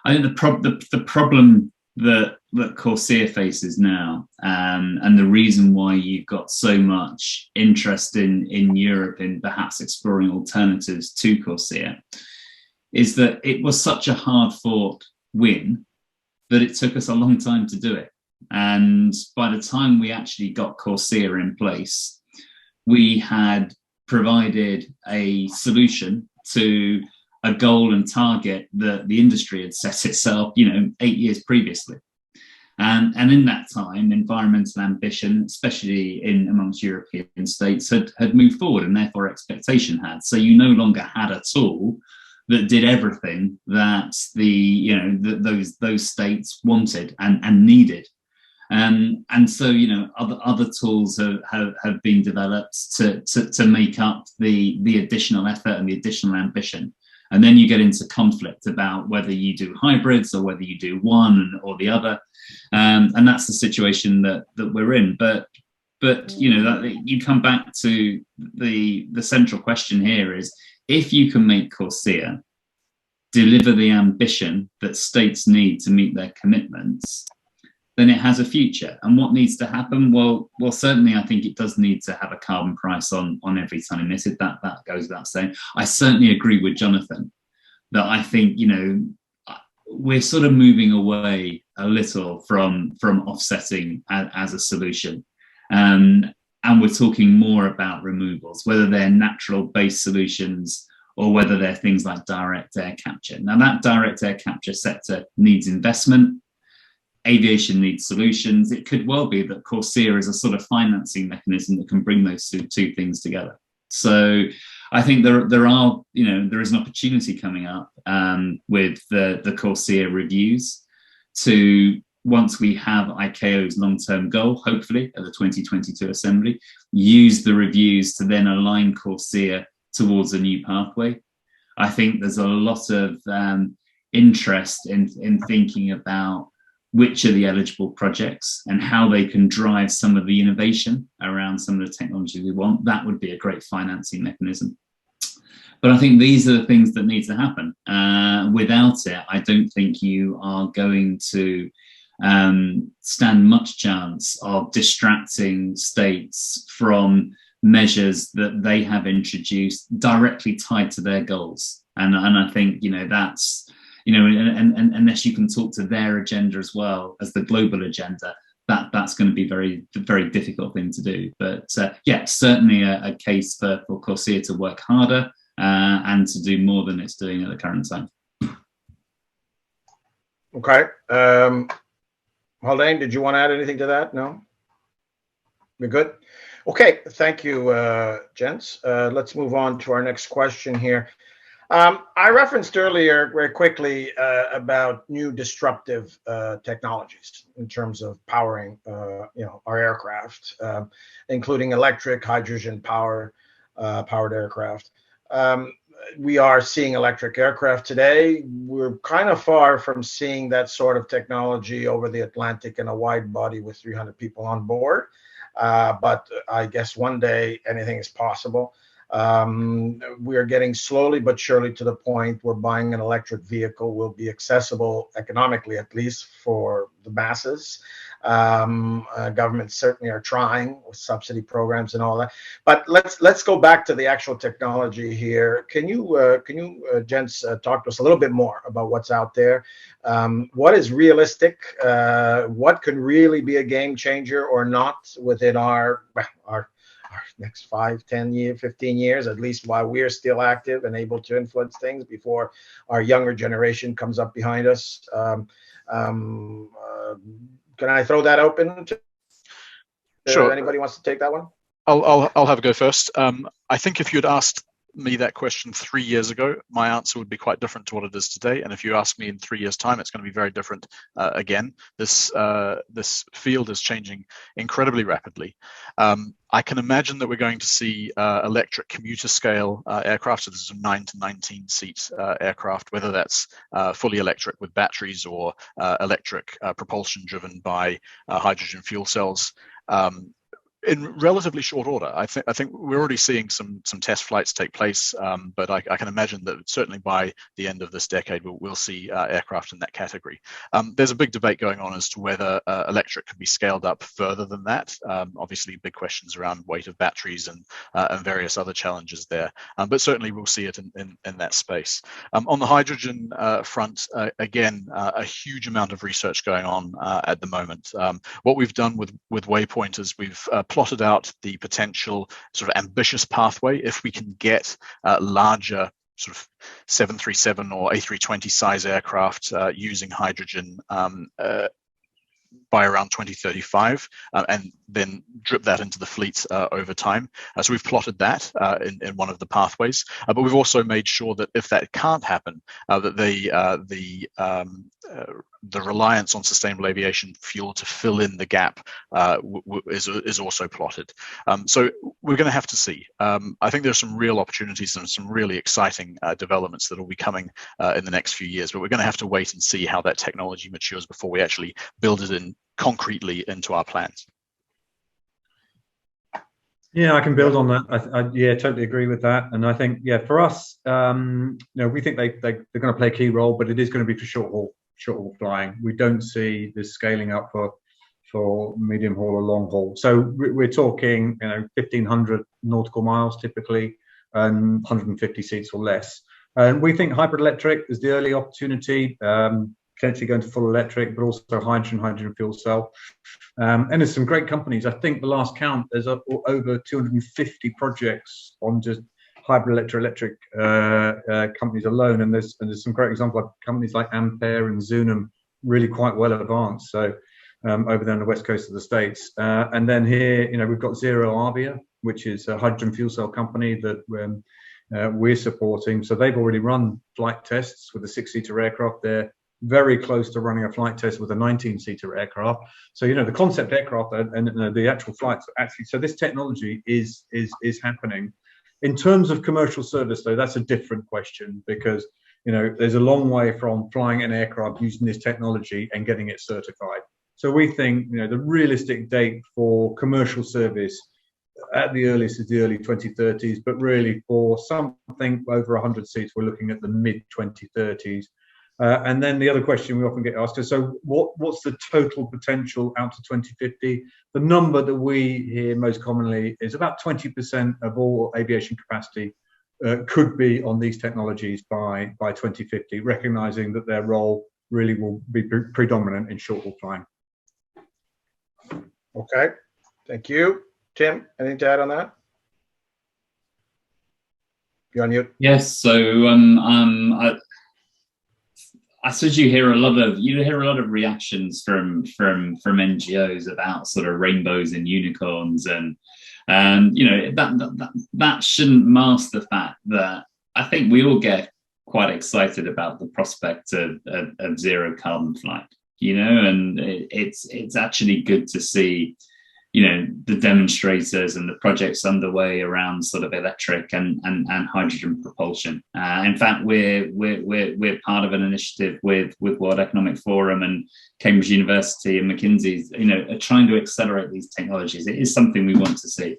I think the problem that CORSIA faces now, and the reason why you've got so much interest in Europe in perhaps exploring alternatives to CORSIA, is that it was such a hard-fought win that it took us a long time to do it. And by the time we actually got CORSIA in place, we had provided a solution to a goal and target that the industry had set itself, 8 years previously. And in that time, environmental ambition, especially amongst European states, had moved forward, and therefore expectation had. So you no longer had a tool that did everything that those states wanted and needed. And so other tools have been developed to make up the additional effort and the additional ambition. And then you get into conflict about whether you do hybrids or whether you do one or the other, and that's the situation that we're in. But you come back to the central question here is, if you can make CORSIA deliver the ambition that states need to meet their commitments, then it has a future. And what needs to happen? Well, certainly I think it does need to have a carbon price on every ton emitted. That goes without saying. I certainly agree with Jonathon that I think, we're sort of moving away a little from offsetting as a solution. And we're talking more about removals, whether they're natural-based solutions or whether they're things like direct air capture. Now, that direct air capture sector needs investment. Aviation needs solutions. It could well be that CORSIA is a sort of financing mechanism that can bring those two things together. So I think there is an opportunity coming up with the CORSIA reviews to, once we have ICAO's long-term goal, hopefully at the 2022 Assembly, use the reviews to then align CORSIA towards a new pathway. I think there's a lot of interest in thinking about which are the eligible projects and how they can drive some of the innovation around some of the technology we want, that would be a great financing mechanism. But I think these are the things that need to happen. Without it, I don't think you are going to stand much chance of distracting states from measures that they have introduced directly tied to their goals. And I think, that's, and unless you can talk to their agenda as well as the global agenda, that's going to be very, very difficult thing to do. But yeah, certainly a case for CORSIA to work harder and to do more than it's doing at the current time. Okay. Haldane, did you want to add anything to that? No? We're good? Okay, thank you, gents. Let's move on to our next question here. I referenced earlier very quickly about new disruptive technologies in terms of powering, our aircraft, including electric, hydrogen powered aircraft. We are seeing electric aircraft today. We're kind of far from seeing that sort of technology over the Atlantic in a wide body with 300 people on board. But I guess one day anything is possible. We are getting slowly but surely to the point where buying an electric vehicle will be accessible economically, at least for the masses. Governments certainly are trying with subsidy programs and all that. But let's go back to the actual technology here. Can you gents talk to us a little bit more about what's out there? What is realistic? What can really be a game changer or not within our next 5, 10 years, 15 years, at least while we're still active and able to influence things before our younger generation comes up behind us? Can I throw that open? Sure. Anybody wants to take that one? I'll have a go first. I think if you'd asked me that question 3 years ago, my answer would be quite different to what it is today. And if you ask me in 3 years' time, it's going to be very different again. This field is changing incredibly rapidly. I can imagine that we're going to see electric commuter scale aircraft. So this is a 9 to 19 seat aircraft, whether that's fully electric with batteries or electric propulsion driven by hydrogen fuel cells. In relatively short order. I think we're already seeing some test flights take place, but I can imagine that certainly by the end of this decade we'll see aircraft in that category. There's a big debate going on as to whether electric can be scaled up further than that. Obviously, big questions around weight of batteries and various other challenges there. But certainly we'll see it in that space. On the hydrogen front, again, a huge amount of research going on at the moment. What we've done with Waypoint is we've plotted out the potential sort of ambitious pathway if we can get larger sort of 737 or A320 size aircraft using hydrogen by around 2035, and then drip that into the fleet over time. So we've plotted that in one of the pathways, but we've also made sure that if that can't happen, that the reliance on sustainable aviation fuel to fill in the gap is also plotted. So we're going to have to see. I think there's some real opportunities and some really exciting developments that will be coming in the next few years, but we're going to have to wait and see how that technology matures before we actually build it in concretely into our plans. Yeah, I can build on that. I totally agree with that. And I think, for us, we think they're going to play a key role, but it is going to be for short haul flying. We don't see this scaling up for medium haul or long haul. So we're talking, 1,500 nautical miles typically, and 150 seats or less. And we think hybrid electric is the early opportunity. Potentially going to full electric, but also hydrogen fuel cell. And there's some great companies. I think the last count, there's over 250 projects on just hybrid electric companies alone. And there's some great examples like companies like Ampere and Zunum, really quite well advanced. So over there on the west coast of the States. And then here, we've got Zero Avia, which is a hydrogen fuel cell company that we're supporting. So they've already run flight tests with a 6-seater aircraft. They're very close to running a flight test with a 19-seater aircraft. So the concept aircraft and the actual flights actually. So this technology is happening. In terms of commercial service, though, that's a different question, because there's a long way from flying an aircraft using this technology and getting it certified. So we think, the realistic date for commercial service at the earliest is the early 2030s, but really for something over 100 seats, we're looking at the mid 2030s. And then the other question we often get asked is, so what's the total potential out to 2050? The number that we hear most commonly is about 20% of all aviation capacity could be on these technologies by 2050, recognizing that their role really will be predominant in short-haul flying. Okay, thank you. Tim, anything to add on that? You're on mute. Yes. So I suppose you hear a lot of reactions from NGOs about sort of rainbows and unicorns, and that shouldn't mask the fact that I think we all get quite excited about the prospect of zero carbon flight, and it's actually good to see the demonstrators and the projects underway around sort of electric and hydrogen propulsion. In fact, we're part of an initiative with World Economic Forum and Cambridge University and McKinsey's, are trying to accelerate these technologies. It is something we want to see.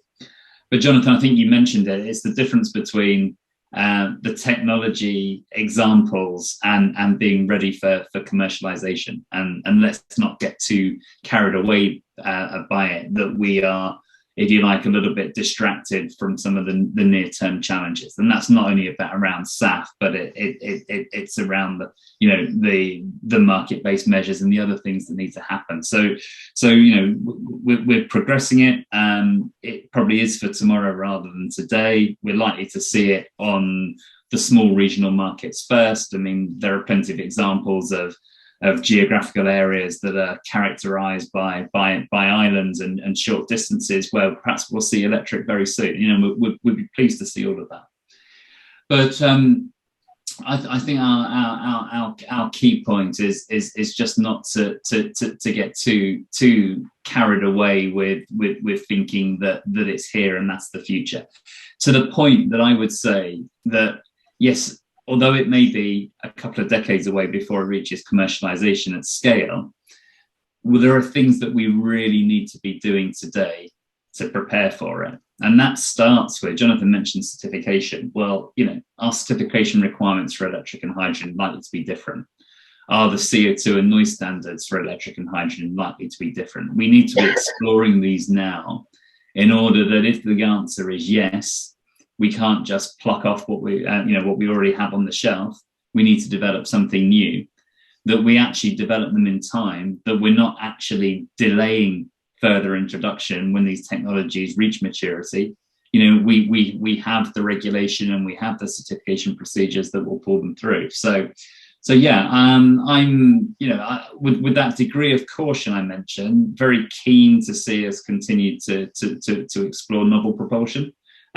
But Jonathon, I think you mentioned it. It's the difference between the technology examples and being ready for commercialization, and let's not get too carried away by it, that we are, if you like, a little bit distracted from some of the near-term challenges. And that's not only around SAF, but it's around the market-based measures and the other things that need to happen. So we're progressing it. It probably is for tomorrow rather than today. We're likely to see it on the small regional markets first. I mean, there are plenty of examples of geographical areas that are characterized by islands and short distances where perhaps we'll see electric very soon. We'd be pleased to see all of that. But I think our key point is just not to get too carried away with thinking that it's here and that's the future. To the point that I would say that, yes, although it may be a couple of decades away before it reaches commercialization at scale, well, there are things that we really need to be doing today to prepare for it. And that starts with, Jonathon mentioned certification. Well, our certification requirements for electric and hydrogen likely to be different. Are the CO2 and noise standards for electric and hydrogen likely to be different? We need to be exploring these now in order that if the answer is yes, we can't just pluck off what we already have on the shelf. We need to develop something new, that we actually develop them in time, that we're not actually delaying further introduction when these technologies reach maturity. We have the regulation and we have the certification procedures that will pull them through. So yeah, I'm with that degree of caution I mentioned, very keen to see us continue to explore novel propulsion.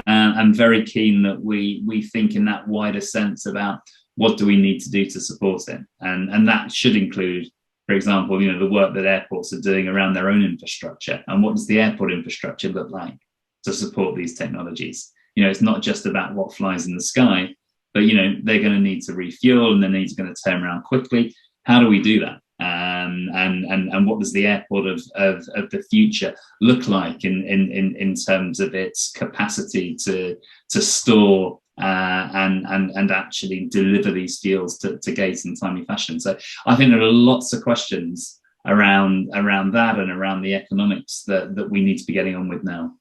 I'm very keen that we think in that wider sense about what do we need to do to support it, and that should include, for example, the work that airports are doing around their own infrastructure, and what does the airport infrastructure look like to support these technologies. It's not just about what flies in the sky, but they're going to need to refuel and then they're going to turn around quickly. How do we do that? And what does the airport of the future look like in terms of its capacity to store and actually deliver these fuels to gate in timely fashion? So I think there are lots of questions around that and around the economics that we need to be getting on with now.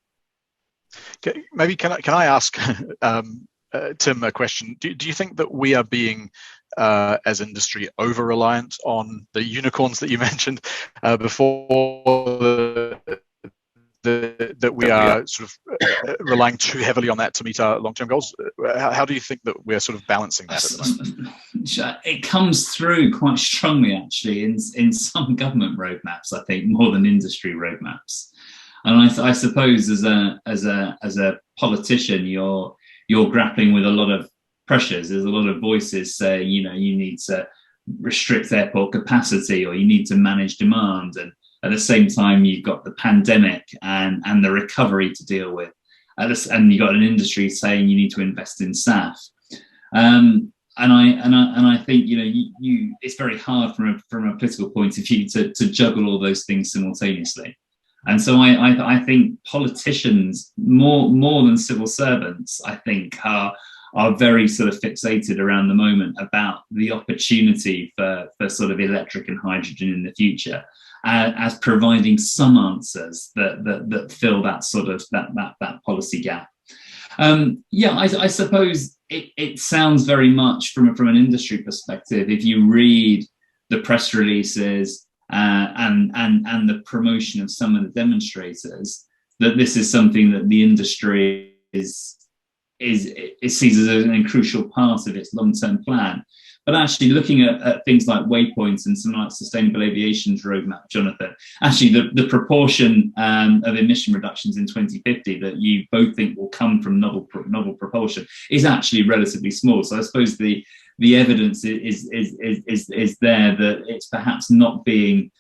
Okay, maybe can I ask Tim a question? Do you think that we are being as industry over-reliant on the unicorns that you mentioned before, that we are sort of relying too heavily on that to meet our long-term goals? How do you think that we're sort of balancing that at the moment? It comes through quite strongly, actually, in some government roadmaps, I think, more than industry roadmaps. And I suppose as a politician, you're grappling with a lot of pressures. There's a lot of voices saying, you need to restrict airport capacity, or you need to manage demand. And at the same time, you've got the pandemic and the recovery to deal with. And you've got an industry saying you need to invest in SAF. I think, you know, it's very hard from a political point of view to juggle all those things simultaneously. And so I think politicians, more than civil servants, I think are very sort of fixated around the moment about the opportunity for sort of electric and hydrogen in the future, as providing some answers that fill that sort of that policy gap. Yeah, I suppose it sounds very much from an industry perspective, if you read the press releases and the promotion of some of the demonstrators, that this is something that the industry sees as a crucial part of its long-term plan. But actually looking at things like Waypoint and some like Sustainable Aviation's roadmap, Jonathon, actually the proportion of emission reductions in 2050 that you both think will come from novel propulsion is actually relatively small. So I suppose the evidence is there that it's perhaps not being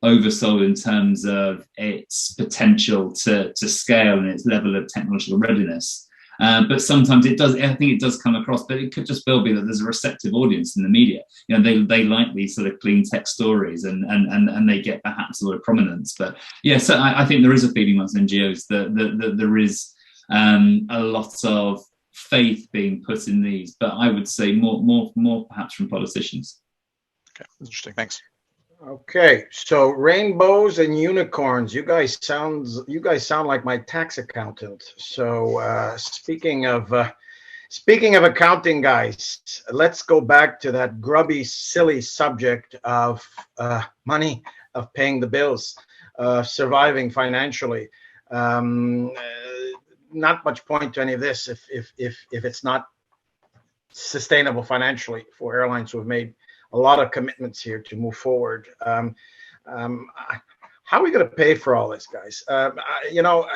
oversold in terms of its potential to scale and its level of technological readiness. But sometimes it does. I think it does come across, but it could just well be that there's a receptive audience in the media. You know, they like these sort of clean tech stories, and they get perhaps a lot of prominence. But yeah, so I think there is a feeling amongst NGOs that there is a lot of faith being put in these, but I would say more perhaps from politicians. Okay, interesting. Thanks. Okay, so rainbows and unicorns. You guys sound like my tax accountant. So speaking of accounting, guys, let's go back to that grubby, silly subject of money, of paying the bills, surviving financially. Not much point to any of this if it's not sustainable financially for airlines who have made a lot of commitments here to move forward. How are we going to pay for all this, guys? You know,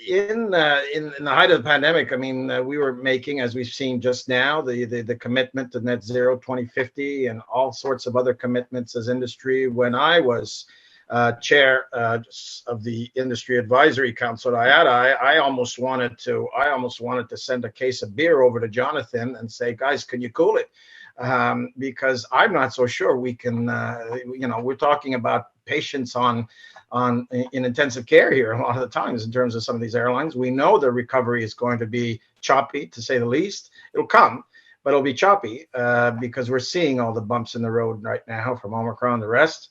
in the height of the pandemic, I mean, we were making, as we've seen just now, the commitment to net zero 2050 and all sorts of other commitments as industry. When I was chair of the Industry Advisory Council at IATA, I almost wanted to send a case of beer over to Jonathon and say, guys, can you cool it? Because I'm not so sure we can, you know, we're talking about patients in intensive care here a lot of the times in terms of some of these airlines. We know the recovery is going to be choppy, to say the least. It'll come, but it'll be choppy because we're seeing all the bumps in the road right now from Omicron and the rest.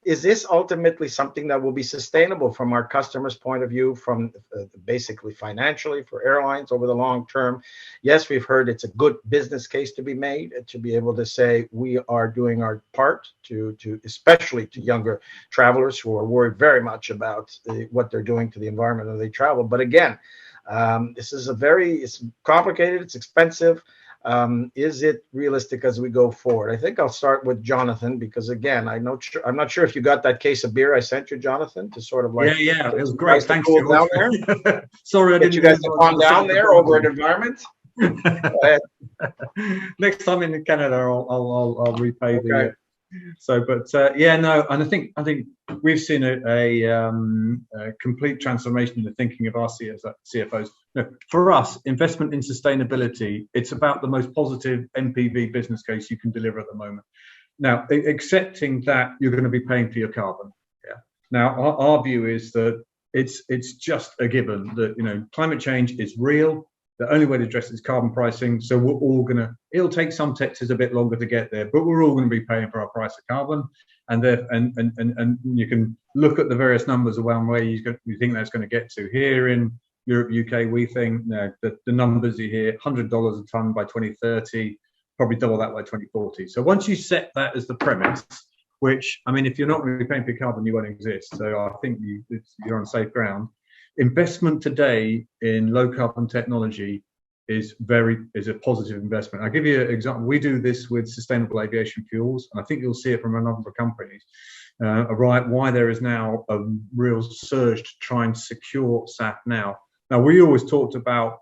Is this ultimately something that will be sustainable from our customers' point of view, from basically financially for airlines over the long term? Yes, we've heard it's a good business case to be made, to be able to say we are doing our part to especially to younger travelers who are worried very much about what they're doing to the environment as they travel. But again, this is it's complicated, it's expensive. Is it realistic as we go forward? I think I'll start with Jonathon because again, I'm not sure if you got that case of beer I sent you, Jonathon, to sort of like yeah, it was great. Thanks, cool down there. Sorry, I didn't. You guys to calm down there over an environment. Next time in Canada, I'll repay okay. the. So, but yeah, no, and I think we've seen a complete transformation in the thinking of our CFOs. No, for us, investment in sustainability, it's about the most positive NPV business case you can deliver at the moment. Now, accepting that you're going to be paying for your carbon. Yeah. Now, our view is that it's just a given that, you know, climate change is real. The only way to address it is carbon pricing. So we're all it'll take some sectors a bit longer to get there, but we're all going to be paying for our price of carbon. And you can look at the various numbers around where you think that's going to get to. Here in Europe, UK, we think the numbers you hear, $100 a ton by 2030, probably double that by 2040. So once you set that as the premise, which, I mean, if you're not going to be paying for carbon, you won't exist. So I think you're on safe ground. Investment today in low carbon technology is a positive investment. I'll give you an example. We do this with sustainable aviation fuels, and I think you'll see it from a number of companies. Why there is now a real surge to try and secure SAF now. Now, we always talked about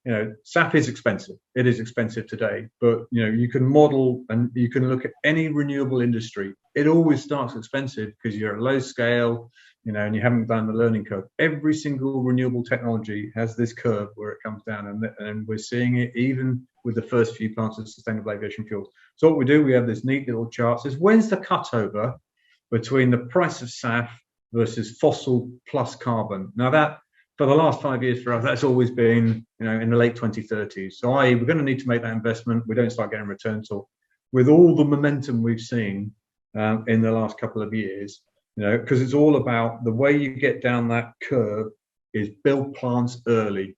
SAF is expensive. It is expensive today, but you can model and you can look at any renewable industry. It always starts expensive because you're at low scale, and you haven't done the learning curve. Every single renewable technology has this curve where it comes down, and we're seeing it even with the first few plants of sustainable aviation fuels. So what we do, we have this neat little chart says when's the cutover between the price of SAF versus fossil plus carbon. Now that, for the last 5 years for us, that's always been, in the late 2030s. So we're going to need to make that investment. We don't start getting returns. So with all the momentum we've seen in the last couple of years, because it's all about the way you get down that curve is build plants early.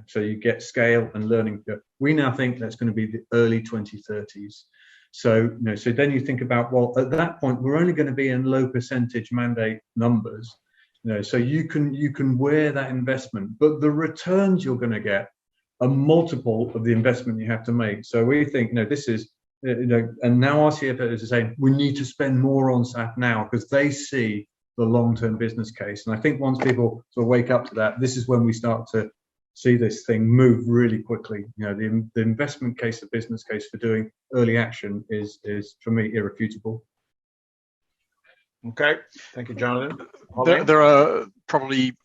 So you get scale and learning. We now think that's going to be the early 2030s. So, so then you think about, well, at that point, we're only going to be in low percentage mandate numbers. So you can wear that investment, but the returns you're going to get are multiple of the investment you have to make. So we think, this is, and now our CFOs are saying we need to spend more on SAF now because they see the long-term business case. And I think once people sort of wake up to that, this is when we start to see this thing move really quickly. The investment case, the business case for doing early action is for me irrefutable. Okay, thank you, Jonathan. There are probably,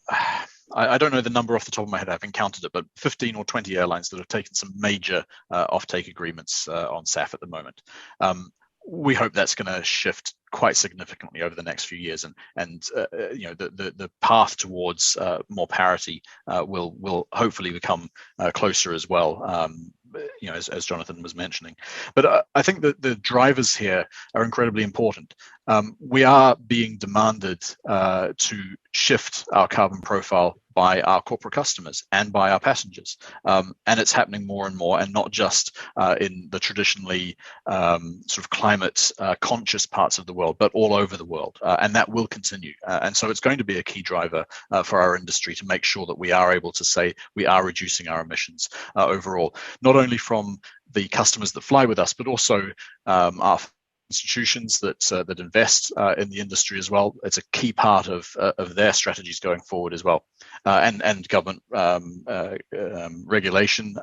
I don't know the number off the top of my head, I haven't counted it, but 15 or 20 airlines that have taken some major offtake agreements on SAF at the moment. We hope that's going to shift quite significantly over the next few years, and the path towards more parity will hopefully become closer as well. As Jonathan was mentioning. But I think that the drivers here are incredibly important. We are being demanded to shift our carbon profile by our corporate customers and by our passengers. And it's happening more and more, and not just in the traditionally sort of climate conscious parts of the world, but all over the world. And that will continue. And so it's going to be a key driver for our industry to make sure that we are able to say we are reducing our emissions overall, not only from the customers that fly with us, but also our institutions that invest in the industry as well. It's a key part of their strategies going forward as well, and government regulation.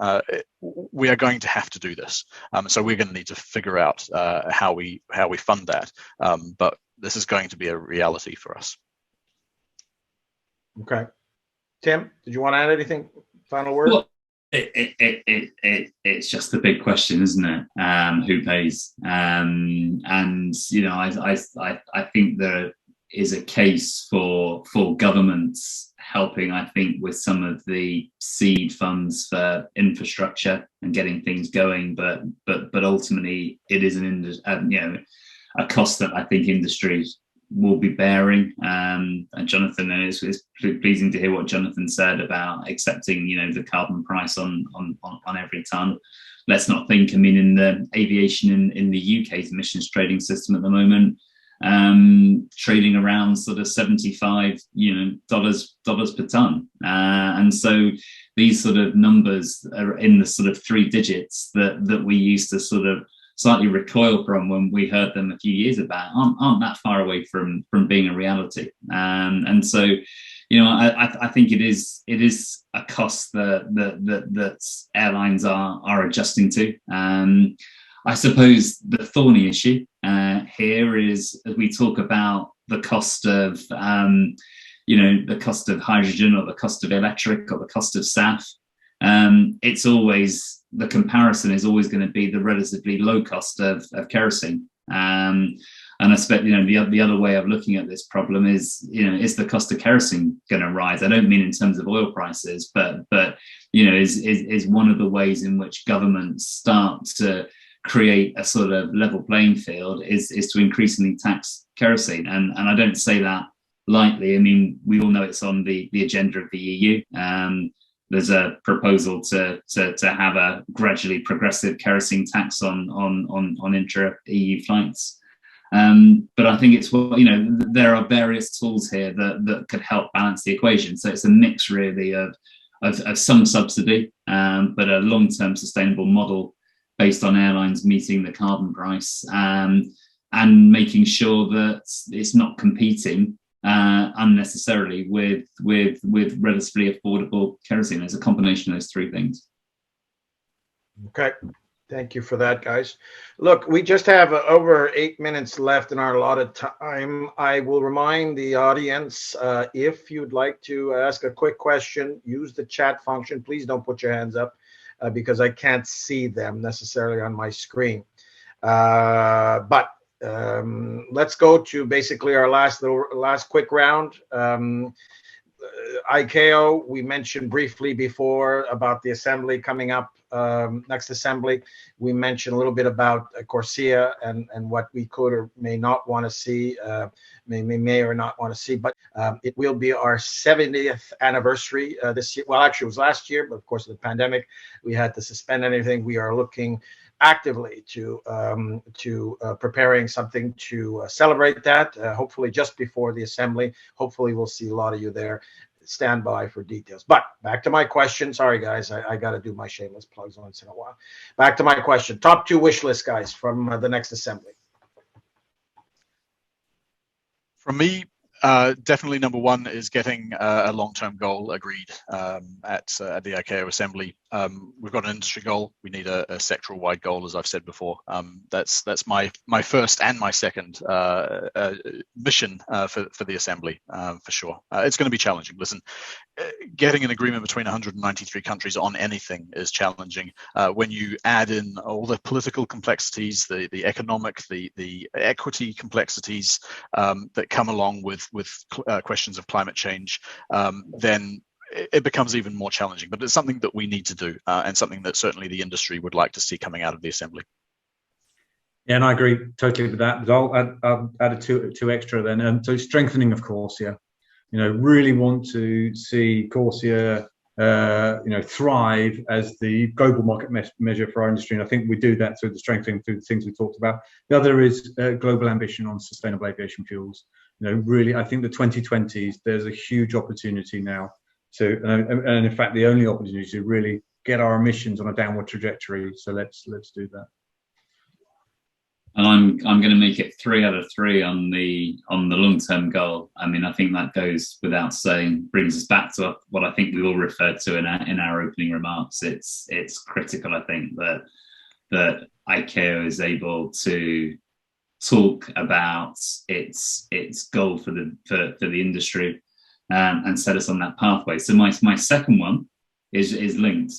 We are going to have to do this, so we're going to need to figure out how we fund that. But this is going to be a reality for us. Okay, Tim, did you want to add anything? Final word. Well, it's just a big question, isn't it? Who pays? And I think there is a case for governments helping. I think with some of the seed funds for infrastructure and getting things going, but ultimately it is a cost that I think industry will be bearing. And Jonathan, it's pleasing to hear what Jonathan said about accepting, the carbon price on every ton. Let's not think, in the aviation in the UK's emissions trading system at the moment, trading around sort of $75, dollars per ton. And so these sort of numbers are in the sort of 3 digits that we used to sort of slightly recoil from when we heard them a few years about, aren't that far away from being a reality. And so, I think it is a cost that airlines are adjusting to. I suppose the thorny issue here is, as we talk about the cost of, the cost of hydrogen or the cost of electric or the cost of SAF, it's always, the comparison is always going to be the relatively low cost of kerosene. And I expect, the other way of looking at this problem is, is the cost of kerosene going to rise? I don't mean in terms of oil prices, but is one of the ways in which governments start to create a sort of level playing field is to increasingly tax kerosene. And I don't say that lightly. We all know it's on the agenda of the EU. There's a proposal to have a gradually progressive kerosene tax on intra-EU flights. But I think it's, there are various tools here that could help balance the equation. So it's a mix really of some subsidy, but a long-term sustainable model based on airlines meeting the carbon price, and making sure that it's not competing unnecessarily with relatively affordable kerosene. There's a combination of those 3 things. Okay. Thank you for that, guys. Look, we just have over 8 minutes left in our allotted time. I will remind the audience, if you'd like to ask a quick question, use the chat function. Please don't put your hands up because I can't see them necessarily on my screen. But let's go to basically our last quick round. ICAO, we mentioned briefly before about the assembly coming up, next assembly. We mentioned a little bit about CORSIA and what we could or may not want to see, may or not want to see, but it will be our 70th anniversary this year. Well, actually it was last year, but of course of the pandemic, we had to suspend anything. We are looking actively to preparing something to celebrate that, hopefully just before the assembly. Hopefully we'll see a lot of you there. Stand by for details. But back to my question. Sorry guys, I got to do my shameless plugs once in a while. Back to my question. Top 2 wish list, guys, from the next assembly. From me, definitely number one is getting a long-term goal agreed at the ICAO assembly. We've got an industry goal. We need a sectoral-wide goal, as I've said before. That's my first and my second mission for the assembly, for sure. It's going to be challenging. Listen, getting an agreement between 193 countries on anything is challenging. When you add in all the political complexities, the economic, the equity complexities that come along with questions of climate change, then it becomes even more challenging. But it's something that we need to do, and something that certainly the industry would like to see coming out of the assembly. Yeah, and I agree totally with that. But I'll add two extra then. So strengthening of CORSIA. Really want to see CORSIA, thrive as the global market measure for our industry. And I think we do that through the strengthening, through the things we talked about. The other is global ambition on sustainable aviation fuels. Really, I think the 2020s, there's a huge opportunity now to, and in fact, the only opportunity to really get our emissions on a downward trajectory. So let's do that. And I'm going to make it 3 out of 3 on the long-term goal. I mean, I think that goes without saying, brings us back to what I think we all referred to in our opening remarks. It's critical, I think, that ICAO is able to talk about its goal for the industry and set us on that pathway. So my second one is linked.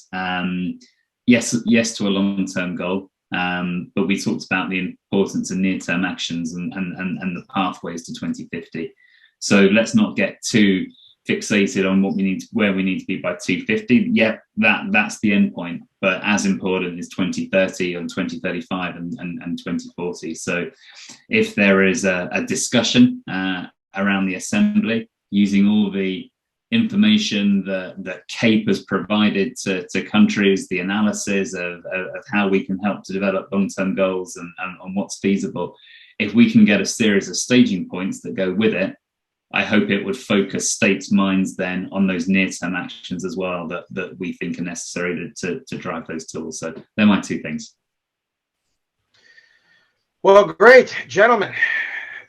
Yes to a long-term goal. But we talked about the importance of near-term actions and the pathways to 2050. So let's not get too fixated on where we need to be by 2050. Yeah, that's the end point. But as important is 2030 and 2035 and 2040. So if there is a discussion around the assembly using all the information that CAPE has provided to countries, the analysis of how we can help to develop long-term goals and what's feasible. If we can get a series of staging points that go with it, I hope it would focus states' minds then on those near-term actions as well that we think are necessary to drive those tools. So they're my 2 things. Well, great, gentlemen.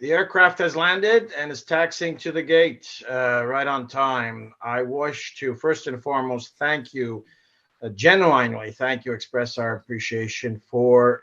The aircraft has landed and is taxiing to the gate right on time. I wish to first and foremost thank you, genuinely express our appreciation for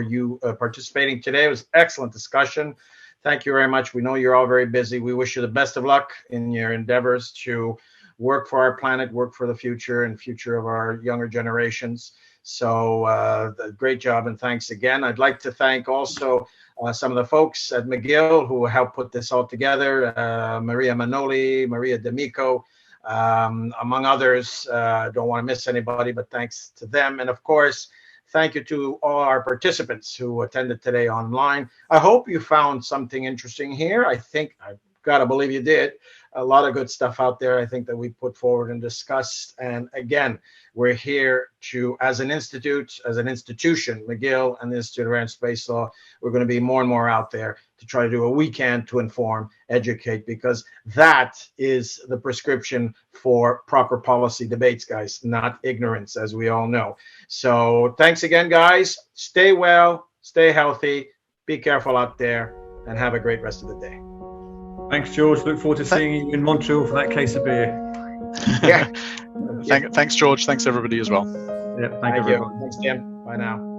you participating today. It was excellent discussion. Thank you very much. We know you're all very busy. We wish you the best of luck in your endeavors to work for our planet, work for the future and future of our younger generations. So great job and thanks again. I'd like to thank also some of the folks at McGill who helped put this all together, Maria Manoli, Maria D'Amico, among others. Don't want to miss anybody, but thanks to them. And of course, thank you to all our participants who attended today online. I hope you found something interesting here. I think, I've got to believe you did. A lot of good stuff out there, I think, that we put forward and discussed. And again, we're here to, as an institute, as an institution, McGill and the Institute of Air and Space Law, we're going to be more and more out there to try to do what we can to inform, educate, because that is the prescription for proper policy debates, guys, not ignorance, as we all know. So thanks again, guys. Stay well, stay healthy, be careful out there, and have a great rest of the day. Thanks, George. Look forward to seeing you in Montreal for that case of beer. Yeah. Thanks, George. Thanks, everybody, as well. Yeah, thank Thank you, you. everyone. Thanks, Tim. Bye now.